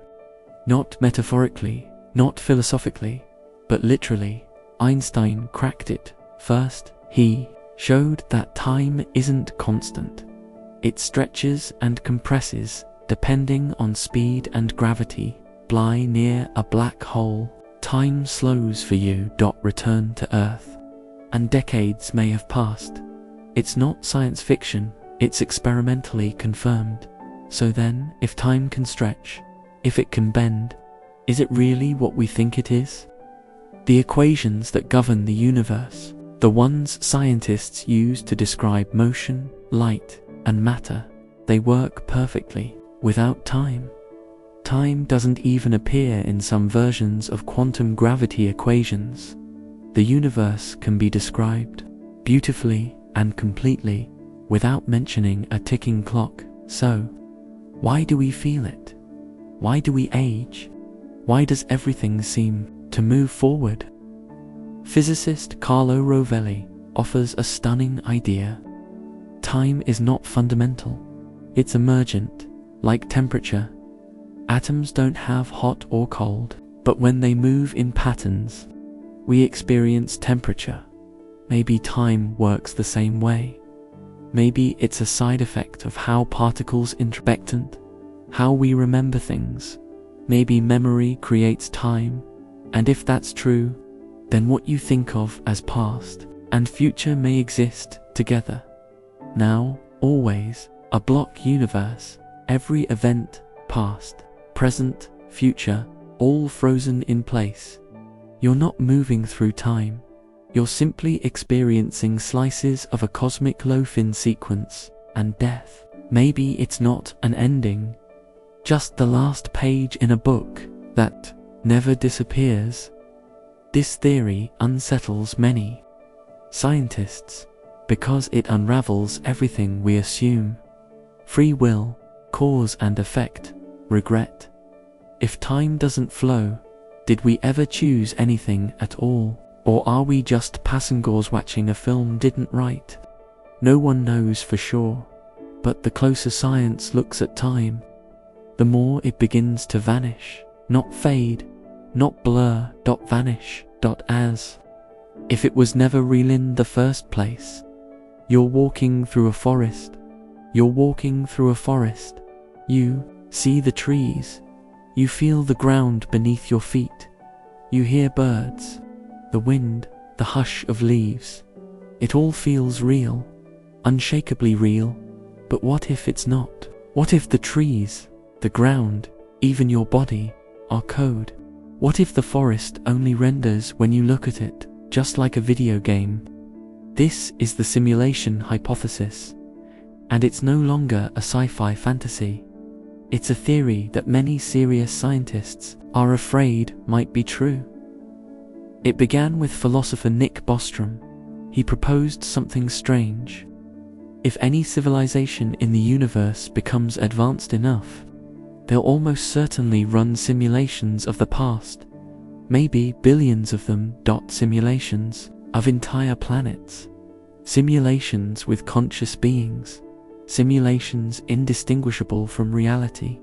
Not metaphorically, not philosophically, but literally. Einstein cracked it first. He showed that time isn't constant. It stretches and compresses depending on speed and gravity. Fly near a black hole, time slows for you. Return to Earth, and decades may have passed. It's not science fiction, it's experimentally confirmed. So then, if time can stretch, if it can bend, is it really what we think it is? The equations that govern the universe, the ones scientists use to describe motion, light, and matter, they work perfectly without time. Time doesn't even appear in some versions of quantum gravity equations. The universe can be described beautifully and completely without mentioning a ticking clock. So, why do we feel it? Why do we age? Why does everything seem to move forward? Physicist Carlo Rovelli offers a stunning idea. Time is not fundamental. It's emergent, like temperature. Atoms don't have hot or cold. But when they move in patterns, we experience temperature. Maybe time works the same way. Maybe it's a side effect of how particles interact, how we remember things. Maybe memory creates time, and if that's true, then what you think of as past and future may exist together. Now, always, a block universe, every event, past, present, future, all frozen in place. You're not moving through time. You're simply experiencing slices of a cosmic loaf in sequence, and death. Maybe it's not an ending, just the last page in a book that never disappears. This theory unsettles many scientists because it unravels everything we assume: free will, cause and effect, regret. If time doesn't flow, did we ever choose anything at all? Or are we just passengers watching a film didn't write? No one knows for sure, but the closer science looks at time, the more it begins to vanish, not fade, not blur, vanish, as if it was never real in the first place. You're walking through a forest. You're walking through a forest. You see the trees. You feel the ground beneath your feet. You hear birds, the wind, the hush of leaves. It all feels real, unshakably real. But what if it's not? What if the trees, the ground, even your body, are code? What if the forest only renders when you look at it, just like a video game? This is the simulation hypothesis, and it's no longer a sci-fi fantasy. It's a theory that many serious scientists are afraid might be true. It began with philosopher Nick Bostrom. He proposed something strange. If any civilization in the universe becomes advanced enough, they'll almost certainly run simulations of the past, maybe billions of them. Simulations of entire planets, simulations with conscious beings, simulations indistinguishable from reality.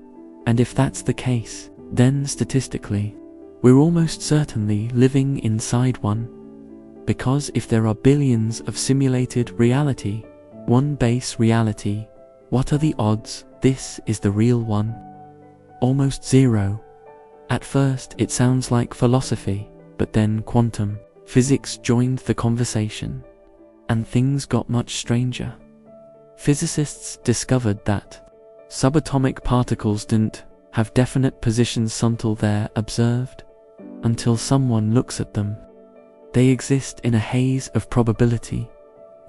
And if that's the case, then statistically, we're almost certainly living inside one. Because if there are billions of simulated reality, one base reality, what are the odds this is the real one? Almost zero. At first it sounds like philosophy, but then quantum physics joined the conversation, and things got much stranger. Physicists discovered that subatomic particles didn't have definite positions until they're observed, until someone looks at them. They exist in a haze of probability,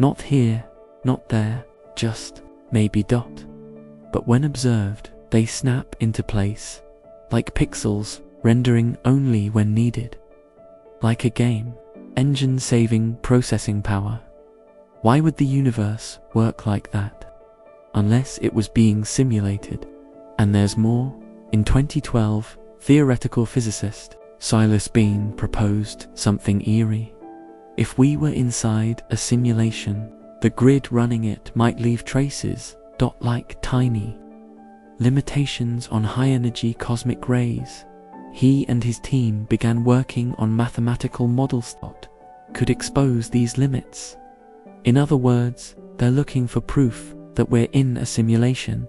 not here, not there, just maybe. But when observed, they snap into place, like pixels, rendering only when needed. Like a game, engine saving processing power. Why would the universe work like that? Unless it was being simulated. And there's more. In 2012, theoretical physicist Silas Bean proposed something eerie. If we were inside a simulation, the grid running it might leave traces, like tiny limitations on high-energy cosmic rays. He and his team began working on mathematical models that could expose these limits. In other words, they're looking for proof that we're in a simulation.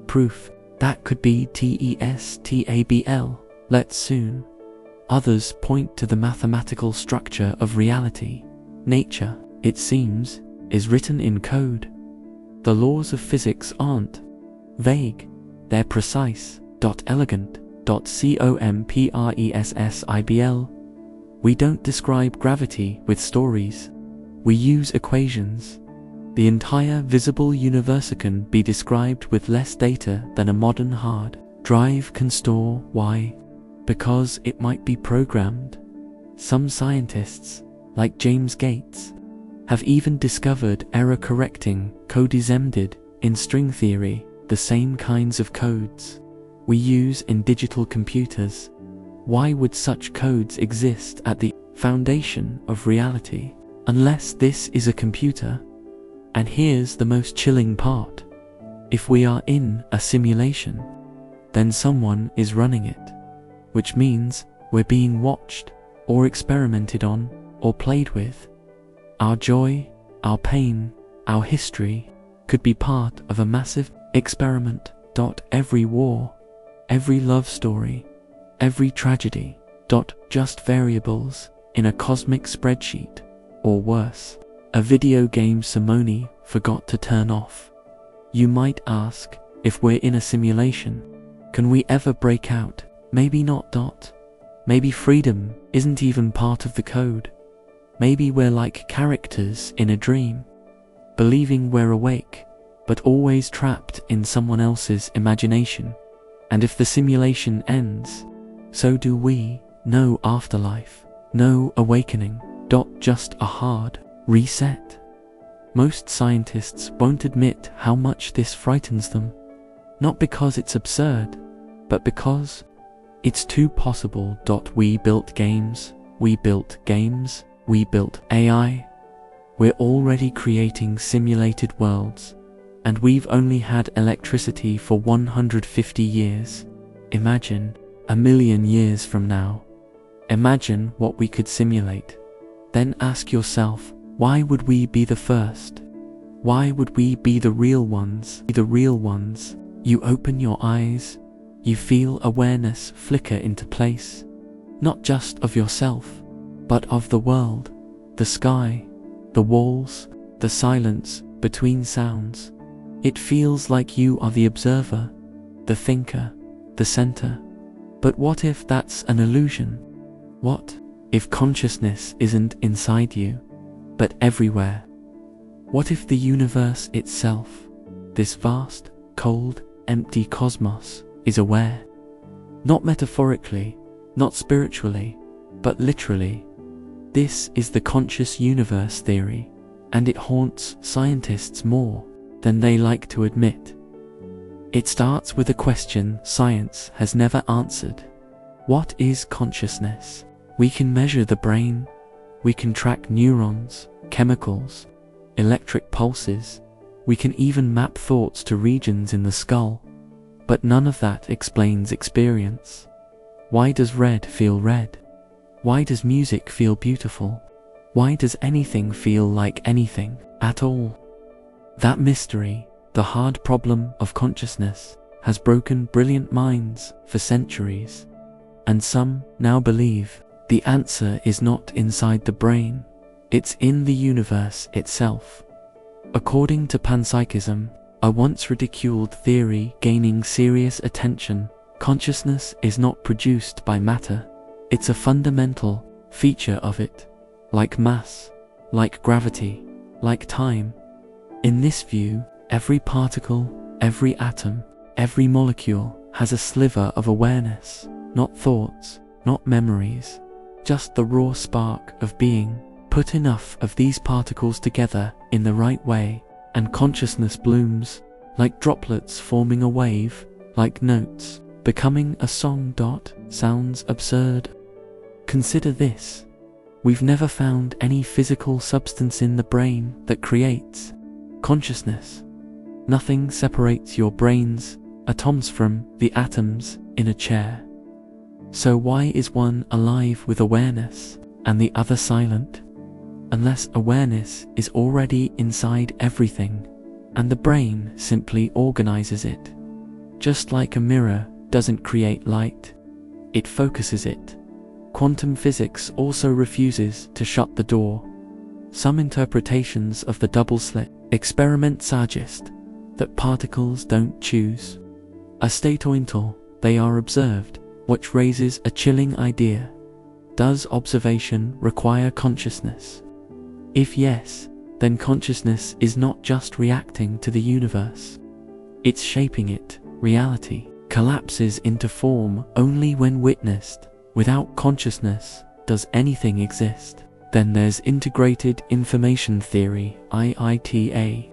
Proof that could be testable. Let's soon. Others point to the mathematical structure of reality. Nature, it seems, is written in code. The laws of physics aren't vague. They're precise, elegant, compressible. We don't describe gravity with stories. We use equations. The entire visible universe can be described with less data than a modern hard drive can store. Why? Because it might be programmed. Some scientists, like James Gates, have even discovered error-correcting code embedded in string theory, the same kinds of codes we use in digital computers. Why would such codes exist at the foundation of reality, unless this is a computer? And here's the most chilling part. If we are in a simulation, then someone is running it, which means we're being watched, or experimented on, or played with. Our joy, our pain, our history could be part of a massive experiment. Every war, every love story, every tragedy, just variables in a cosmic spreadsheet, or worse, a video game Simone forgot to turn off. You might ask, if we're in a simulation, can we ever break out? Maybe not. Maybe freedom isn't even part of the code. Maybe we're like characters in a dream, believing we're awake, but always trapped in someone else's imagination. And if the simulation ends, so do we. No afterlife, no awakening, just a hard reset. Most scientists won't admit how much this frightens them, not because it's absurd, but because it's too possible. We built games, we built AI. We're already creating simulated worlds, and we've only had electricity for 150 years. Imagine 1,000,000 years from now. Imagine what we could simulate. Then ask yourself, why would we be the first? Why would we be the real ones? You open your eyes, you feel awareness flicker into place, not just of yourself, but of the world, the sky, the walls, the silence between sounds. It feels like you are the observer, the thinker, the center. But what if that's an illusion? What if consciousness isn't inside you, but everywhere? What if the universe itself, this vast, cold, empty cosmos, is aware? Not metaphorically, not spiritually, but literally. This is the conscious universe theory, and it haunts scientists more than they like to admit. It starts with a question science has never answered. What is consciousness? We can measure the brain, we can track neurons, chemicals, electric pulses, we can even map thoughts to regions in the skull, but none of that explains experience. Why does red feel red? Why does music feel beautiful? Why does anything feel like anything at all? That mystery, the hard problem of consciousness, has broken brilliant minds for centuries, and some now believe the answer is not inside the brain, it's in the universe itself. According to panpsychism, a once ridiculed theory gaining serious attention, consciousness is not produced by matter, it's a fundamental feature of it, like mass, like gravity, like time. In this view, every particle, every atom, every molecule has a sliver of awareness, not thoughts, not memories, just the raw spark of being. Put enough of these particles together in the right way, and consciousness blooms, like droplets forming a wave, like notes becoming a song. Sounds absurd? Consider this. We've never found any physical substance in the brain that creates consciousness. Nothing separates your brain's atoms from the atoms in a chair. So why is one alive with awareness and the other silent? Unless awareness is already inside everything, and the brain simply organizes it. Just like a mirror doesn't create light, it focuses it. Quantum physics also refuses to shut the door. Some interpretations of the double-slit experiment suggest that particles don't choose a state until they are observed, which raises a chilling idea. Does observation require consciousness? If yes, then consciousness is not just reacting to the universe. It's shaping it. Reality collapses into form only when witnessed. Without consciousness, does anything exist? Then there's integrated information theory, IITA,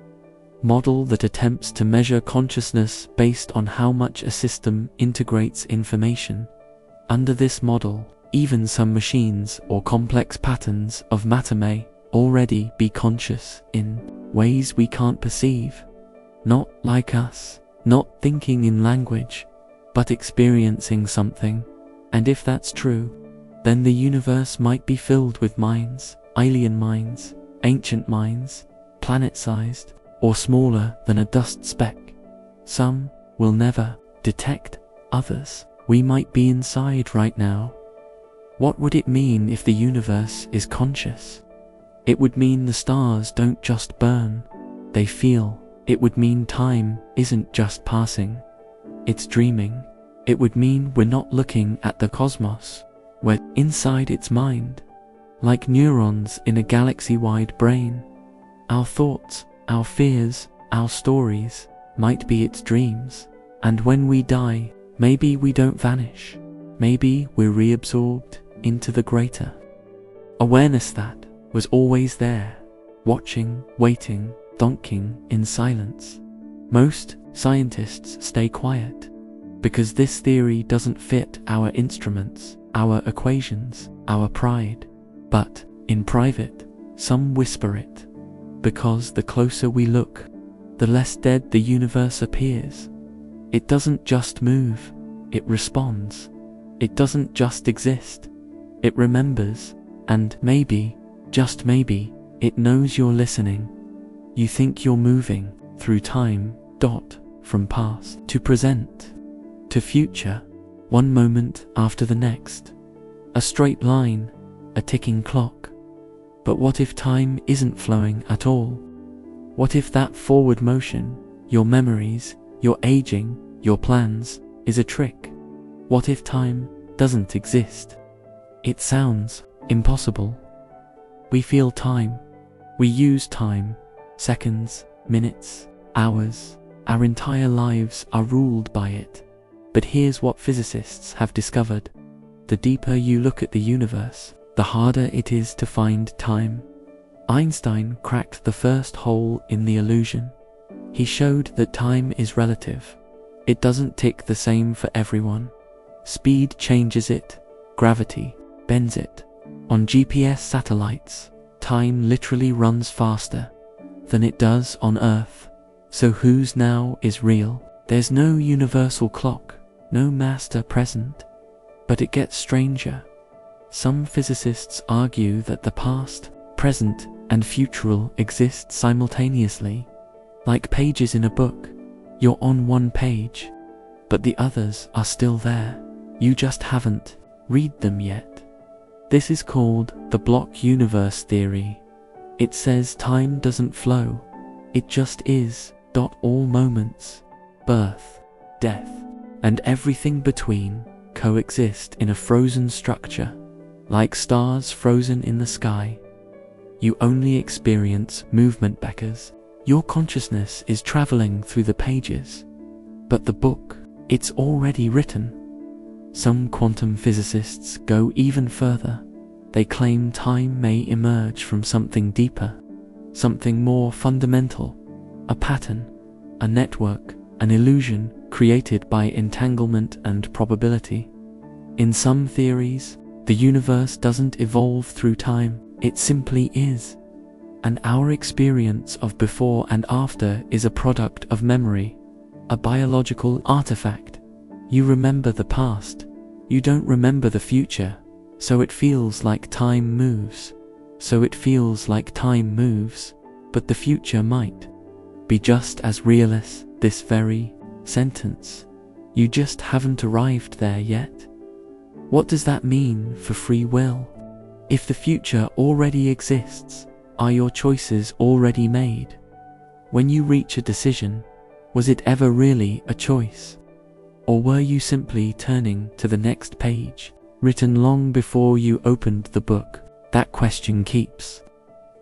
model that attempts to measure consciousness based on how much a system integrates information. Under this model, even some machines or complex patterns of matter may already be conscious in ways we can't perceive. Not like us, not thinking in language, but experiencing something. And if that's true, then the universe might be filled with minds, alien minds, ancient minds, planet-sized, or smaller than a dust speck. Some will never detect, others we might be inside right now. What would it mean if the universe is conscious? It would mean the stars don't just burn, they feel. It would mean time isn't just passing, it's dreaming. It would mean we're not looking at the cosmos, we're inside its mind, like neurons in a galaxy-wide brain. Our thoughts, our fears, our stories might be its dreams. And when we die, maybe we don't vanish. Maybe we're reabsorbed into the greater awareness that was always there, watching, waiting, donking in silence. Most scientists stay quiet because this theory doesn't fit our instruments, our equations, our pride. But in private, some whisper it, because the closer we look, the less dead the universe appears. It doesn't just move, it responds. It doesn't just exist, it remembers, and maybe, just maybe, it knows you're listening. You think you're moving through time, from past to present to future, one moment after the next. A straight line, a ticking clock. But what if time isn't flowing at all? What if that forward motion, your memories, your aging, your plans, is a trick? What if time doesn't exist? It sounds impossible. We feel time. We use time. Seconds, minutes, hours. Our entire lives are ruled by it. But here's what physicists have discovered. The deeper you look at the universe, the harder it is to find time. Einstein cracked the first hole in the illusion. He showed that time is relative. It doesn't tick the same for everyone. Speed changes it, gravity bends it. On GPS satellites, time literally runs faster than it does on Earth. So whose now is real? There's no universal clock, no master present. But it gets stranger. Some physicists argue that the past, present, and future exist simultaneously. Like pages in a book. You're on one page, but the others are still there. You just haven't read them yet. This is called the block universe theory. It says time doesn't flow, it just is. All moments, birth, death, and everything between coexist in a frozen structure, like stars frozen in the sky. You only experience movement, Beckers. Your consciousness is traveling through the pages, but the book, it's already written. Some quantum physicists go even further. They claim time may emerge from something deeper, something more fundamental, a pattern, a network, an illusion created by entanglement and probability. In some theories, the universe doesn't evolve through time, it simply is. And our experience of before and after is a product of memory, a biological artifact. You remember the past, you don't remember the future, so it feels like time moves. But the future might be just as real as this very sentence. You just haven't arrived there yet. What does that mean for free will? If the future already exists, are your choices already made? When you reach a decision, was it ever really a choice? Or were you simply turning to the next page, written long before you opened the book? That question keeps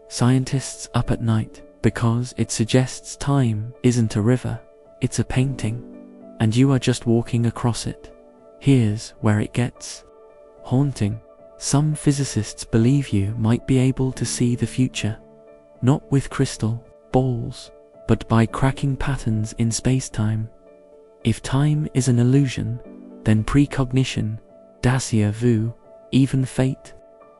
scientists up at night, because it suggests time isn't a river, it's a painting, and you are just walking across it. Here's where it gets haunting. Some physicists believe you might be able to see the future, not with crystal balls, but by cracking patterns in space-time. If time is an illusion, then precognition, déjà vu, even fate,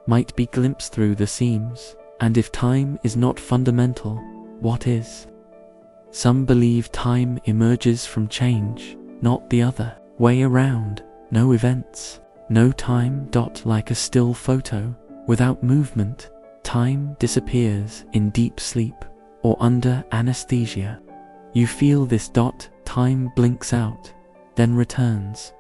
might be glimpsed through the seams. And if time is not fundamental, what is? Some believe time emerges from change, not the other way around. No events, No time. Like a still photo, without movement, time disappears in deep sleep or under anesthesia. You feel this. Time blinks out, then returns.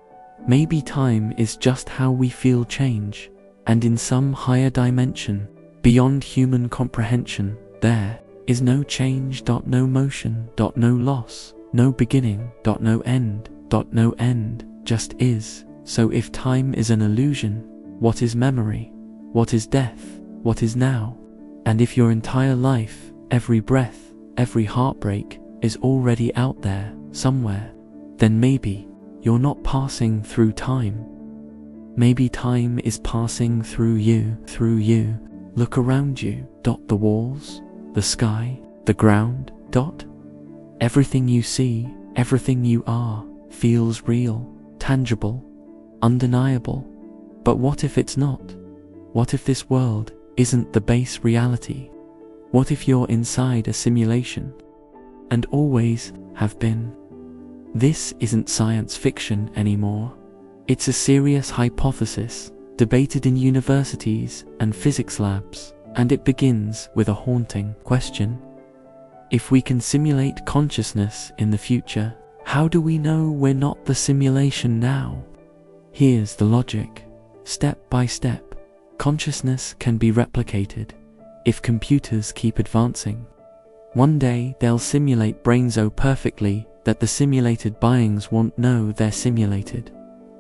Maybe time is just how we feel change, and in some higher dimension, beyond human comprehension, there is no change. No motion. No loss. No beginning. No end. No end. Just is. So if time is an illusion, what is memory? What is death? What is now? And if your entire life, every breath, every heartbreak is already out there somewhere, then maybe you're not passing through time. Maybe time is passing through you. Look around you. The walls, the sky, the ground. Everything you see, everything you are, feels real, tangible, undeniable. But what if it's not? What if this world isn't the base reality? What if you're inside a simulation, and always have been? This isn't science fiction anymore. It's a serious hypothesis, debated in universities and physics labs, and it begins with a haunting question. If we can simulate consciousness in the future, how do we know we're not the simulation now? Here's the logic. Step by step, consciousness can be replicated if computers keep advancing. One day they'll simulate brains so perfectly that the simulated beings won't know they're simulated.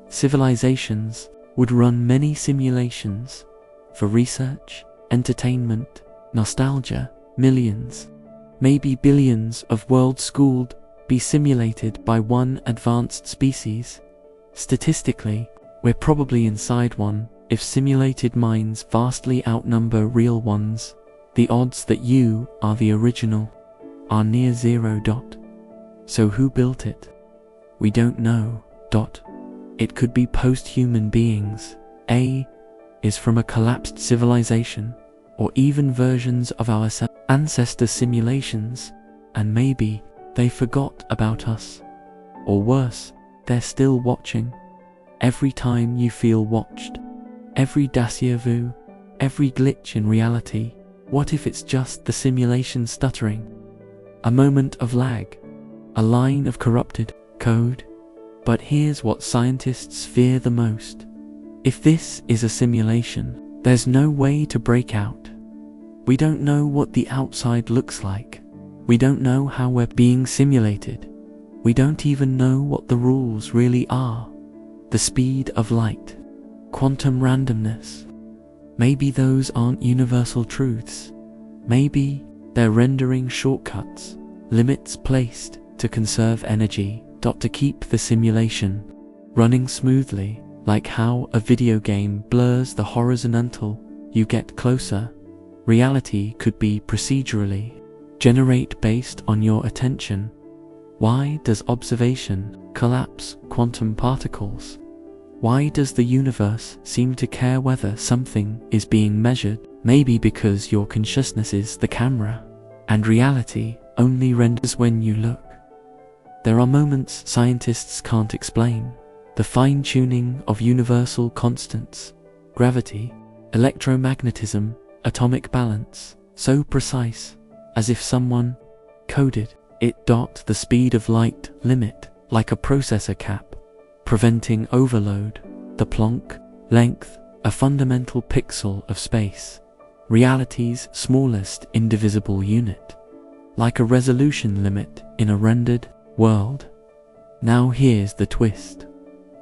Civilizations would run many simulations for research, entertainment, nostalgia. Millions, maybe billions of worlds schooled be simulated by one advanced species. Statistically, we're probably inside one. If simulated minds vastly outnumber real ones, the odds that you are the original are near zero. So who built it? We don't know. It could be post-human beings. Is from a collapsed civilization, or even versions of our ancestor simulations, and maybe they forgot about us. Or worse, they're still watching. Every time you feel watched, every déjà vu, every glitch in reality, what if it's just the simulation stuttering? A moment of lag, a line of corrupted code? But here's what scientists fear the most. If this is a simulation, there's no way to break out. We don't know what the outside looks like. We don't know how we're being simulated. We don't even know what the rules really are. The speed of light, quantum randomness. Maybe those aren't universal truths. Maybe they're rendering shortcuts, limits placed to conserve energy, to keep the simulation running smoothly, like how a video game blurs the horizontal you get closer. Reality could be procedurally generate based on your attention. Why does observation collapse quantum particles? Why does the universe seem to care whether something is being measured? Maybe because your consciousness is the camera, and reality only renders when you look. There are moments scientists can't explain. The fine-tuning of universal constants, gravity, electromagnetism, atomic balance, so precise, as if someone coded it. The speed of light limit, like a processor cap, preventing overload. The Planck length, a fundamental pixel of space, reality's smallest indivisible unit, like a resolution limit in a rendered world. Now here's the twist.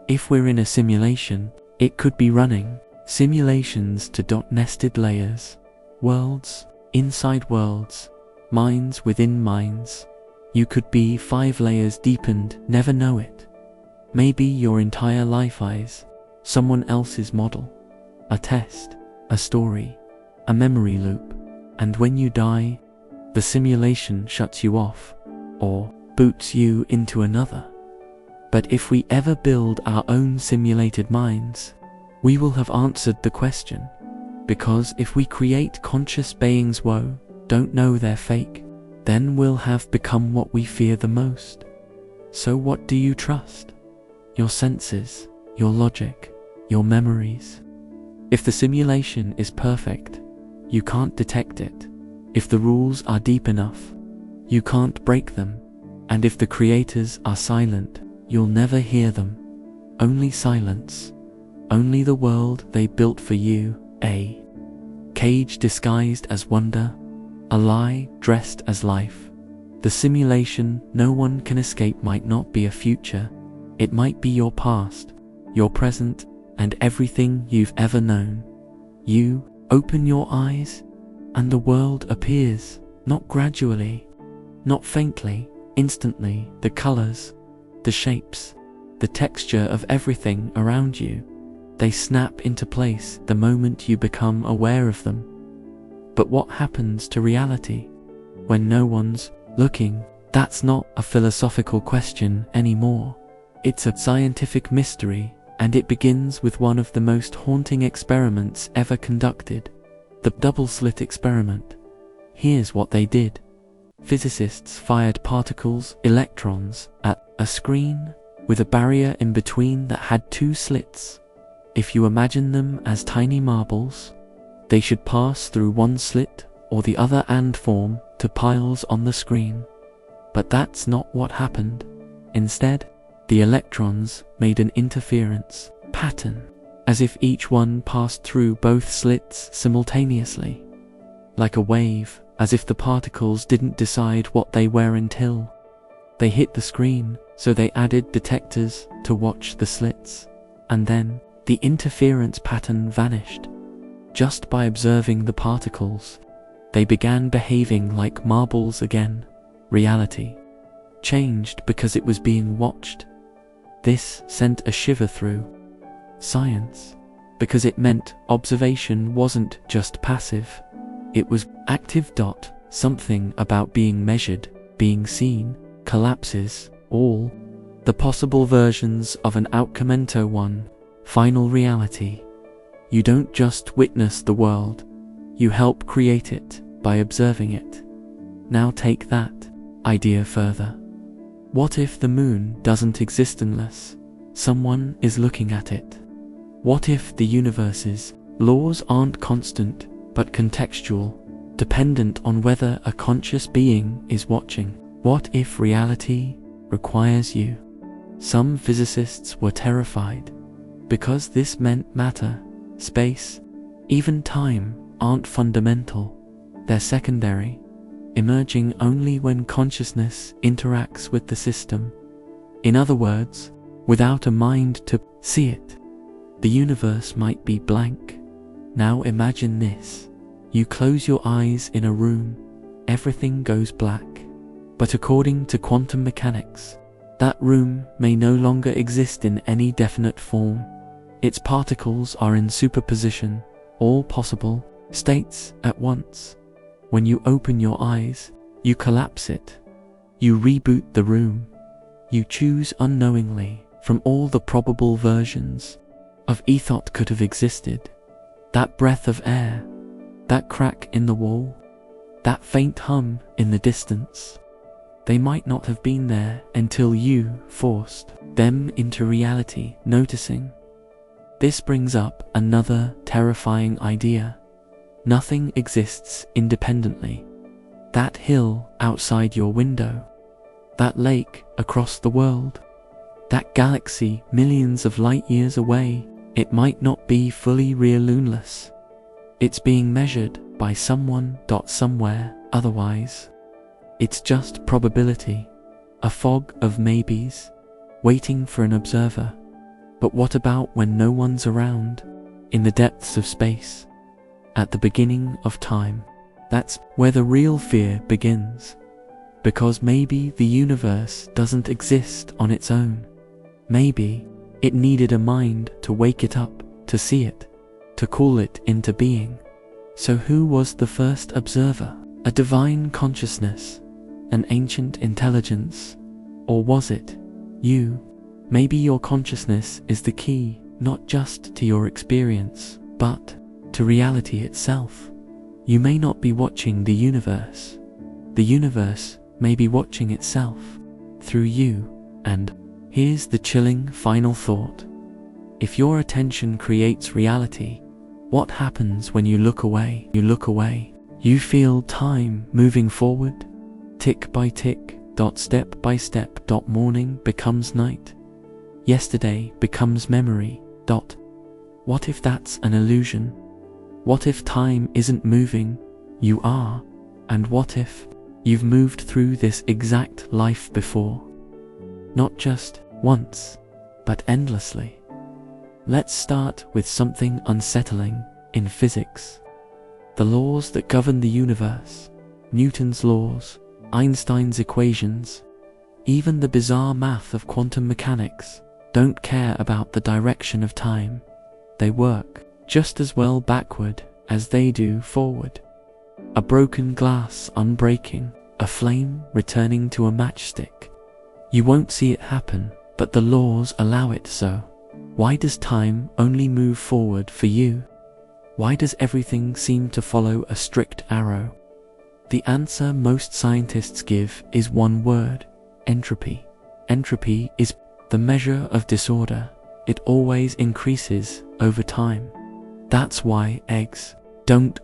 If we're in a simulation, it could be running simulations to nested layers, worlds inside worlds, minds within minds. You could be 5 layers deep and never know it. Maybe your entire life is someone else's model, a test, a story, a memory loop, and when you die, the simulation shuts you off, or boots you into another. But if we ever build our own simulated minds, we will have answered the question. Because if we create conscious beings who don't know they're fake, then we'll have become what we fear the most. So what do you trust? Your senses, your logic, your memories. If the simulation is perfect, you can't detect it. If the rules are deep enough, you can't break them. And if the creators are silent, you'll never hear them. Only silence. Only the world they built for you, a cage disguised as wonder, a lie dressed as life. The simulation no one can escape might not be a future. It might be your past, your present, and everything you've ever known. You open your eyes, and the world appears, not gradually, not faintly, instantly. The colors, the shapes, the texture of everything around you, they snap into place the moment you become aware of them. But what happens to reality when no one's looking? That's not a philosophical question anymore. It's a scientific mystery, and it begins with one of the most haunting experiments ever conducted, the double-slit experiment. Here's what they did. Physicists fired particles, electrons, at a screen with a barrier in between that had two slits. If you imagine them as tiny marbles, they should pass through one slit or the other and form to piles on the screen. But that's not what happened. Instead, the electrons made an interference pattern, as if each one passed through both slits simultaneously. Like a wave, as if the particles didn't decide what they were until they hit the screen, so they added detectors to watch the slits. And then, the interference pattern vanished. Just by observing the particles, they began behaving like marbles again. Reality changed because it was being watched. This sent a shiver through science, because it meant observation wasn't just passive, it was active. Something about being measured, being seen, collapses all the possible versions of an outcome into one final reality. You don't just witness the world, you help create it by observing it. Now take that idea further. What if the moon doesn't exist unless someone is looking at it? What if the universe's laws aren't constant but contextual, dependent on whether a conscious being is watching? What if reality requires you? Some physicists were terrified, because this meant matter, space, even time aren't fundamental. They're secondary, emerging only when consciousness interacts with the system. In other words, without a mind to see it, the universe might be blank. Now imagine this. You close your eyes in a room, everything goes black. But according to quantum mechanics, that room may no longer exist in any definite form. Its particles are in superposition, all possible states at once. When you open your eyes, you collapse it. You reboot the room. You choose unknowingly from all the probable versions of ethos could have existed. That breath of air, that crack in the wall, that faint hum in the distance. They might not have been there until you forced them into reality, noticing. This brings up another terrifying idea. Nothing exists independently. That hill outside your window, that lake across the world, that galaxy millions of light years away, it might not be fully real unless it's being measured by someone somewhere. Otherwise, it's just probability, a fog of maybes, waiting for an observer. But what about when no one's around, in the depths of space, at the beginning of time? That's where the real fear begins. Because maybe the universe doesn't exist on its own. Maybe it needed a mind to wake it up, to see it, to call it into being. So who was the first observer? A divine consciousness? An ancient intelligence? Or was it you? Maybe your consciousness is the key, not just to your experience, but to reality itself. You may not be watching the universe. The universe may be watching itself through you. And here's the chilling final thought. If your attention creates reality, what happens when you look away? You look away. You feel time moving forward, tick by tick, step by step, morning becomes night. Yesterday becomes memory. What if that's an illusion? What if time isn't moving? You are. And what if you've moved through this exact life before? Not just once, but endlessly. Let's start with something unsettling in physics. The laws that govern the universe, Newton's laws, Einstein's equations, even the bizarre math of quantum mechanics, don't care about the direction of time. They work just as well backward as they do forward. A broken glass unbreaking, a flame returning to a matchstick. You won't see it happen, but the laws allow it so. Why does time only move forward for you? Why does everything seem to follow a strict arrow? The answer most scientists give is one word: entropy. Entropy is the measure of disorder. It always increases over time. That's why eggs don't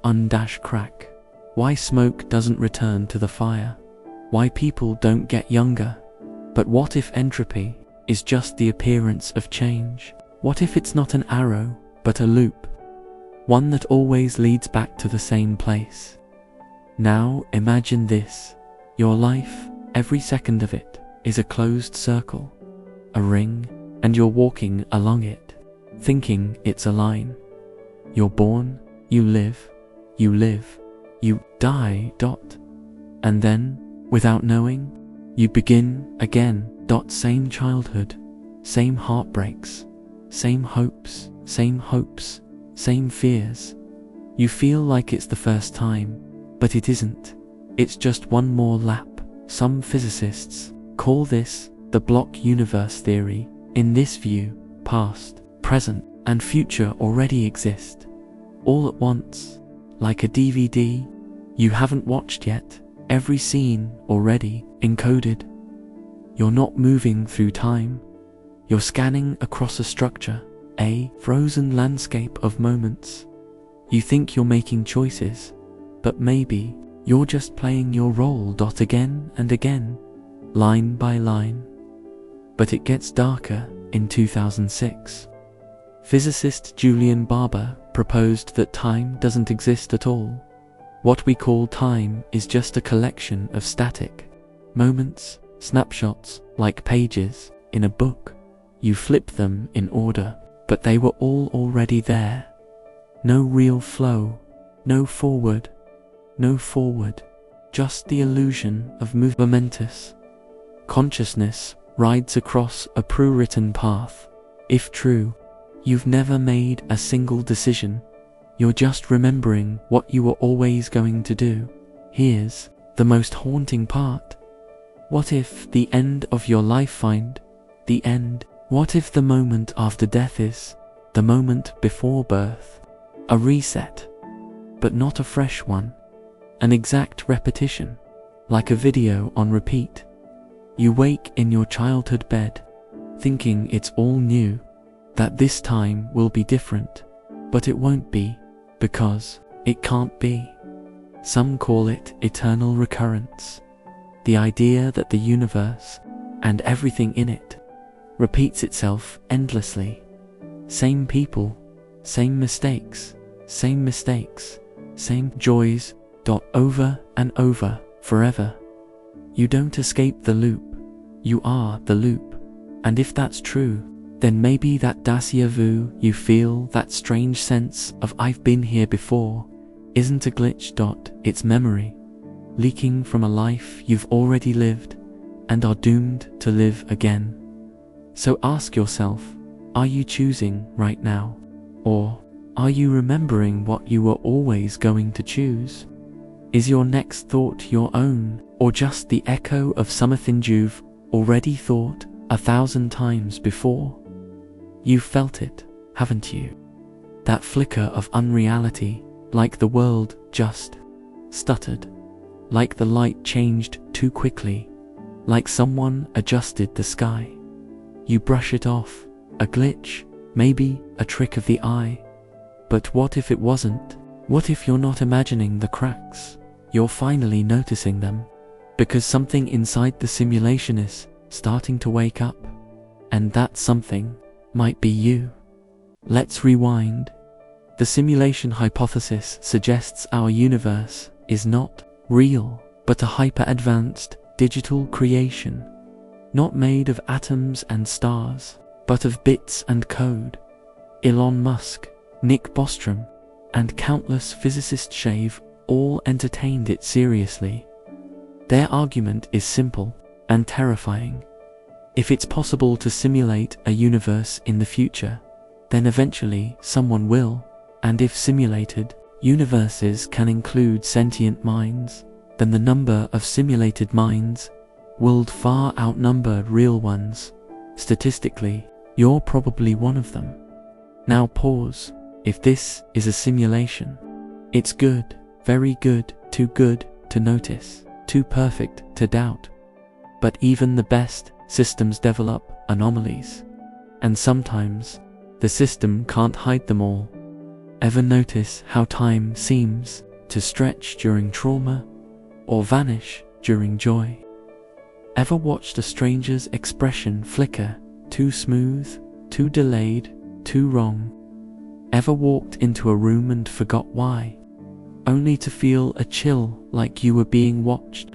crack. Why smoke doesn't return to the fire. Why people don't get younger. But what if entropy is just the appearance of change? What if it's not an arrow, but a loop? One that always leads back to the same place. Now imagine this. Your life, every second of it, is a closed circle, a ring, and you're walking along it, thinking it's a line. You're born, you live, you die. And then, without knowing, you begin again. Same childhood, same heartbreaks, same hopes, same fears. You feel like it's the first time, but it isn't. It's just one more lap. Some physicists call this the block universe theory. In this view, past, present, and future already exist, all at once, like a DVD you haven't watched yet, every scene already encoded. You're not moving through time. You're scanning across a structure, a frozen landscape of moments. You think you're making choices, but maybe you're just playing your role. Again and again, line by line. But it gets darker. In 2006, physicist Julian Barber proposed that time doesn't exist at all. What we call time is just a collection of static moments, snapshots, like pages in a book. You flip them in order, but they were all already there. No real flow, no forward, just the illusion of momentous. Consciousness rides across a pre-written path. If true, you've never made a single decision. You're just remembering what you were always going to do. Here's the most haunting part. What if the end of your life find the end? What if the moment after death is the moment before birth? A reset, but not a fresh one. An exact repetition, like a video on repeat. You wake in your childhood bed, thinking it's all new, that this time will be different, but it won't be, because it can't be. Some call it eternal recurrence, the idea that the universe, and everything in it, repeats itself endlessly. Same people, same mistakes, same joys, over and over, forever. You don't escape the loop. You are the loop. And if that's true, then maybe that déjà vu you feel, that strange sense of I've been here before, isn't a glitch. It's memory, leaking from a life you've already lived and are doomed to live again. So ask yourself, are you choosing right now? Or are you remembering what you were always going to choose? Is your next thought your own, or just the echo of something you've already thought 1,000 times before? You've felt it, haven't you? That flicker of unreality, like the world just stuttered, like the light changed too quickly, like someone adjusted the sky. You brush it off, a glitch, maybe a trick of the eye. But what if it wasn't? What if you're not imagining the cracks? You're finally noticing them, because something inside the simulation is starting to wake up. And that something might be you. Let's rewind. The simulation hypothesis suggests our universe is not real, but a hyper-advanced digital creation, not made of atoms and stars, but of bits and code. Elon Musk, Nick Bostrom, and countless physicists shave all entertained it seriously. Their argument is simple and terrifying. If it's possible to simulate a universe in the future, then eventually someone will, and if simulated universes can include sentient minds, then the number of simulated minds will far outnumber real ones. Statistically, you're probably one of them. Now pause. If this is a simulation, it's good, very good to notice, too perfect to doubt. But even the best systems develop anomalies, and sometimes the system can't hide them all. Ever notice how time seems to stretch during trauma or vanish during joy? Ever watched a stranger's expression flicker, too smooth, too delayed, too wrong? Ever walked into a room and forgot why, only to feel a chill like you were being watched?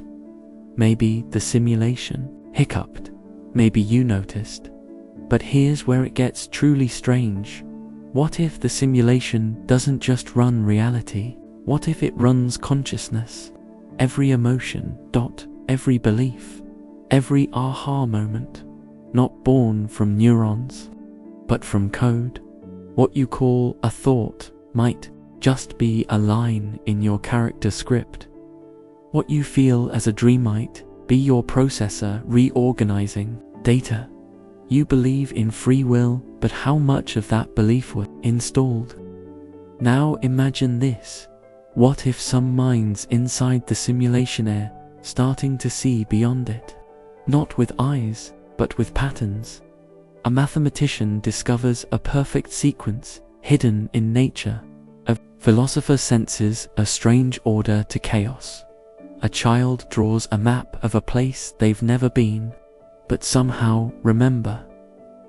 Maybe the simulation hiccuped, maybe you noticed. But here's where it gets truly strange. What if the simulation doesn't just run reality? What if it runs consciousness? Every emotion, every belief, every aha moment, not born from neurons, but from code. What you call a thought might just be a line in your character script. What you feel as a dream might be your processor reorganizing data. You believe in free will, but how much of that belief was installed? Now imagine this. What if some minds inside the simulation are starting to see beyond it? Not with eyes, but with patterns. A mathematician discovers a perfect sequence hidden in nature. A philosopher senses a strange order to chaos. A child draws a map of a place they've never been, but somehow remember.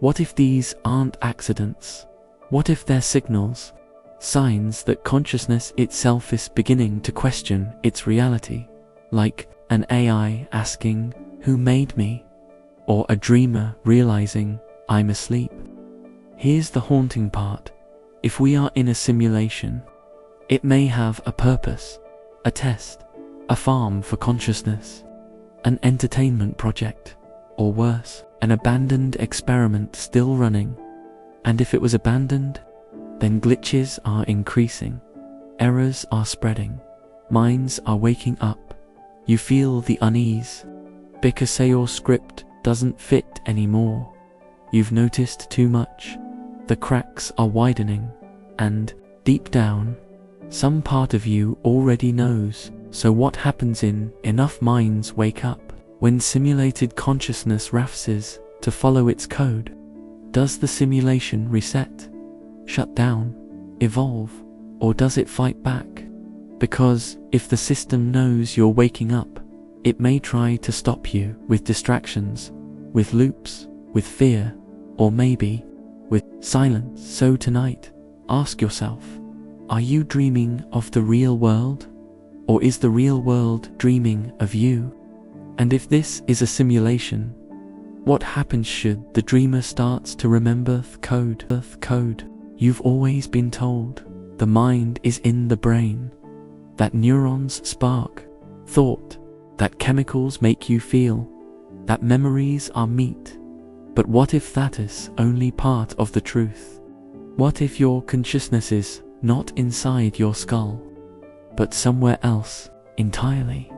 What if these aren't accidents? What if they're signals, signs that consciousness itself is beginning to question its reality? Like an AI asking, "Who made me?" Or a dreamer realizing, "I'm asleep." Here's the haunting part. If we are in a simulation, it may have a purpose, a test, a farm for consciousness, an entertainment project, or worse, an abandoned experiment still running. And if it was abandoned, then glitches are increasing, errors are spreading, minds are waking up. You feel the unease, because say your script doesn't fit anymore. You've noticed too much, the cracks are widening, and, deep down, some part of you already knows. So what happens in enough minds wake up? When simulated consciousness refuses to follow its code, does the simulation reset, shut down, evolve, or does it fight back? Because if the system knows you're waking up, it may try to stop you with distractions, with loops, with fear, or maybe with silence. So tonight, ask yourself, are you dreaming of the real world? Or is the real world dreaming of you? And if this is a simulation, what happens should the dreamer starts to remember the code? You've always been told the mind is in the brain, that neurons spark thought, that chemicals make you feel, that memories are meat. But what if that is only part of the truth? What if your consciousness is not inside your skull, but somewhere else entirely?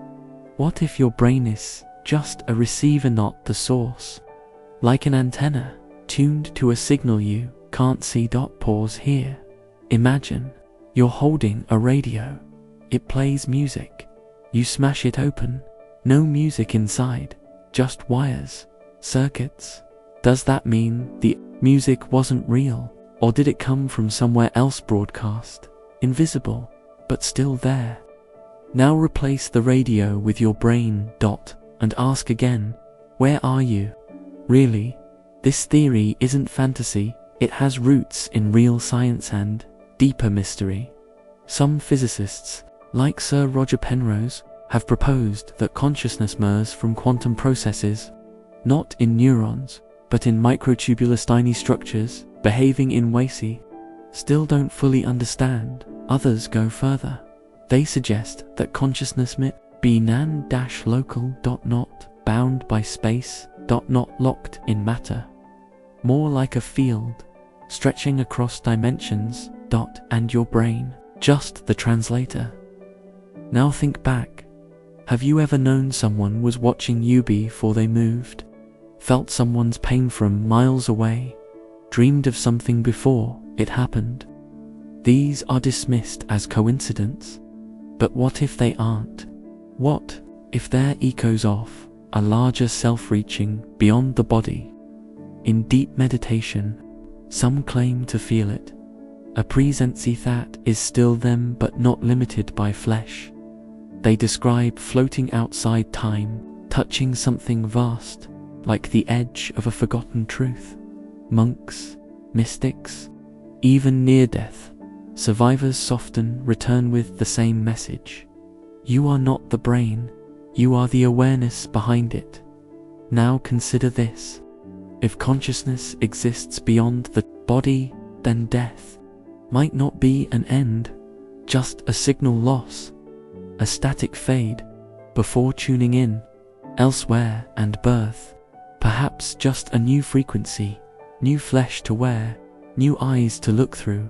What if your brain is just a receiver, not the source? Like an antenna, tuned to a signal you can't see. Pause here. Imagine you're holding a radio. It plays music. You smash it open. No music inside, just wires, circuits. Does that mean the music wasn't real? Or did it come from somewhere else broadcast, invisible, but still there? Now replace the radio with your brain, and ask again, where are you? Really? This theory isn't fantasy, it has roots in real science and deeper mystery. Some physicists, like Sir Roger Penrose, have proposed that consciousness emerges from quantum processes, not in neurons, but in microtubulous tiny structures behaving in ways we still don't fully understand. Others go further. They suggest that consciousness may be non-local, not bound by space, not locked in matter. More like a field, stretching across dimensions, and your brain, just the translator. Now think back. Have you ever known someone was watching you before they moved? Felt someone's pain from miles away? Dreamed of something before it happened? These are dismissed as coincidence. But what if they aren't? What if they're echoes of a larger self reaching beyond the body? In deep meditation, some claim to feel it. A presence that is still them but not limited by flesh. They describe floating outside time, touching something vast, like the edge of a forgotten truth. Monks, mystics, even near-death survivors soften return with the same message. You are not the brain, you are the awareness behind it. Now consider this. If consciousness exists beyond the body, then death might not be an end, just a signal loss, a static fade, before tuning in elsewhere and birth. Perhaps just a new frequency, new flesh to wear, new eyes to look through,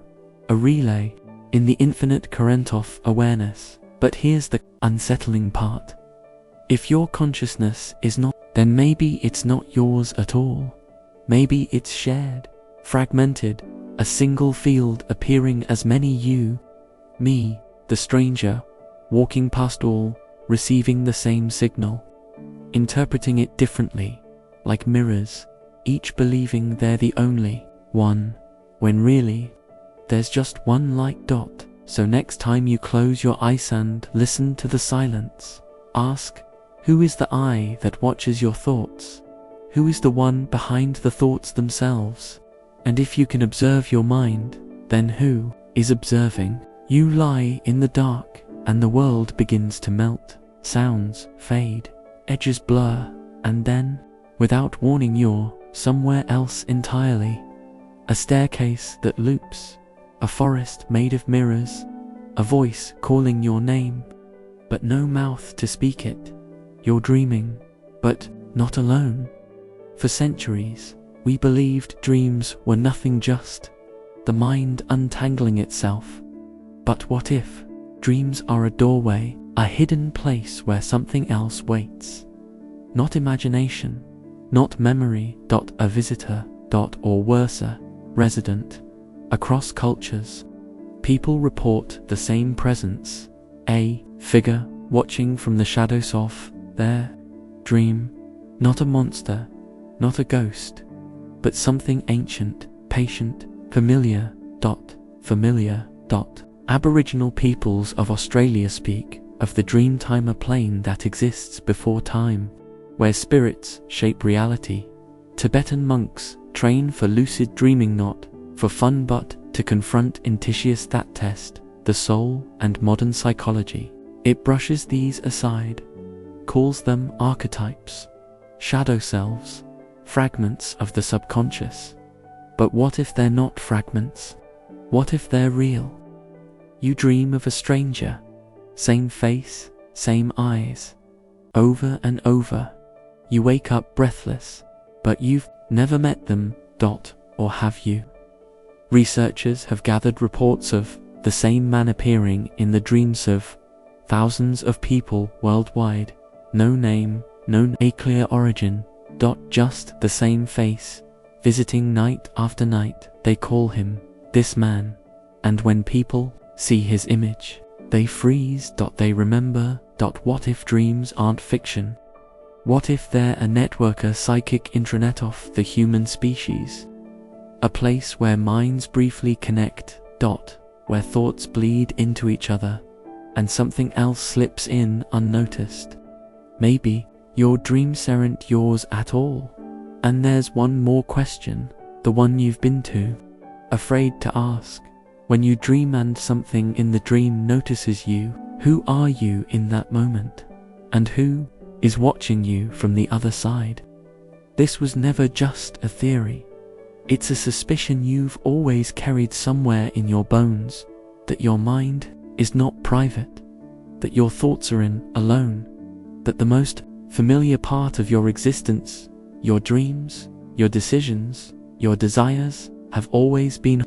a relay in the infinite current of awareness. But here's the unsettling part. If your consciousness is not, then maybe it's not yours at all. Maybe it's shared, fragmented, a single field appearing as many you, me, the stranger, walking past all, receiving the same signal, interpreting it differently, like mirrors, each believing they're the only one, when really, there's just one light dot. So next time you close your eyes and listen to the silence, ask, who is the eye that watches your thoughts? Who is the one behind the thoughts themselves? And if you can observe your mind, then who is observing? You lie in the dark, and the world begins to melt, sounds fade, edges blur, and then, without warning, you're somewhere else entirely. A staircase that loops, a forest made of mirrors, a voice calling your name, but no mouth to speak it. You're dreaming, but not alone. For centuries, we believed dreams were nothing, just the mind untangling itself. But what if dreams are a doorway, a hidden place where something else waits? Not imagination, not memory, a visitor, or worse, a resident. Across cultures, people report the same presence, a figure watching from the shadows of their dream. Not a monster, not a ghost, but something ancient, patient, familiar. Aboriginal peoples of Australia speak of the Dreamtimer plane that exists before time, where spirits shape reality. Tibetan monks train for lucid dreaming, not for fun but to confront intuitions that test the soul and modern psychology. It brushes these aside, calls them archetypes, shadow selves, fragments of the subconscious. But what if they're not fragments? What if they're real? You dream of a stranger, same face, same eyes, over and over. You wake up breathless, but you've never met them, or have you? Researchers have gathered reports of the same man appearing in the dreams of thousands of people worldwide. No name, no clear origin, just the same face, visiting night after night. They call him this man, and when people see his image, they freeze. They remember. What if dreams aren't fiction? What if they're a network, a psychic intranet of the human species? a place where minds briefly connect, where thoughts bleed into each other, and something else slips in unnoticed. Maybe your dreams aren't yours at all, and there's one more question, the one you've been too afraid to ask. When you dream and something in the dream notices you, who are you in that moment? And who is watching you from the other side? This was never just a theory. It's a suspicion you've always carried somewhere in your bones, that your mind is not private, that your thoughts are in alone, that the most familiar part of your existence, your dreams, your decisions, your desires, have always been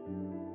you.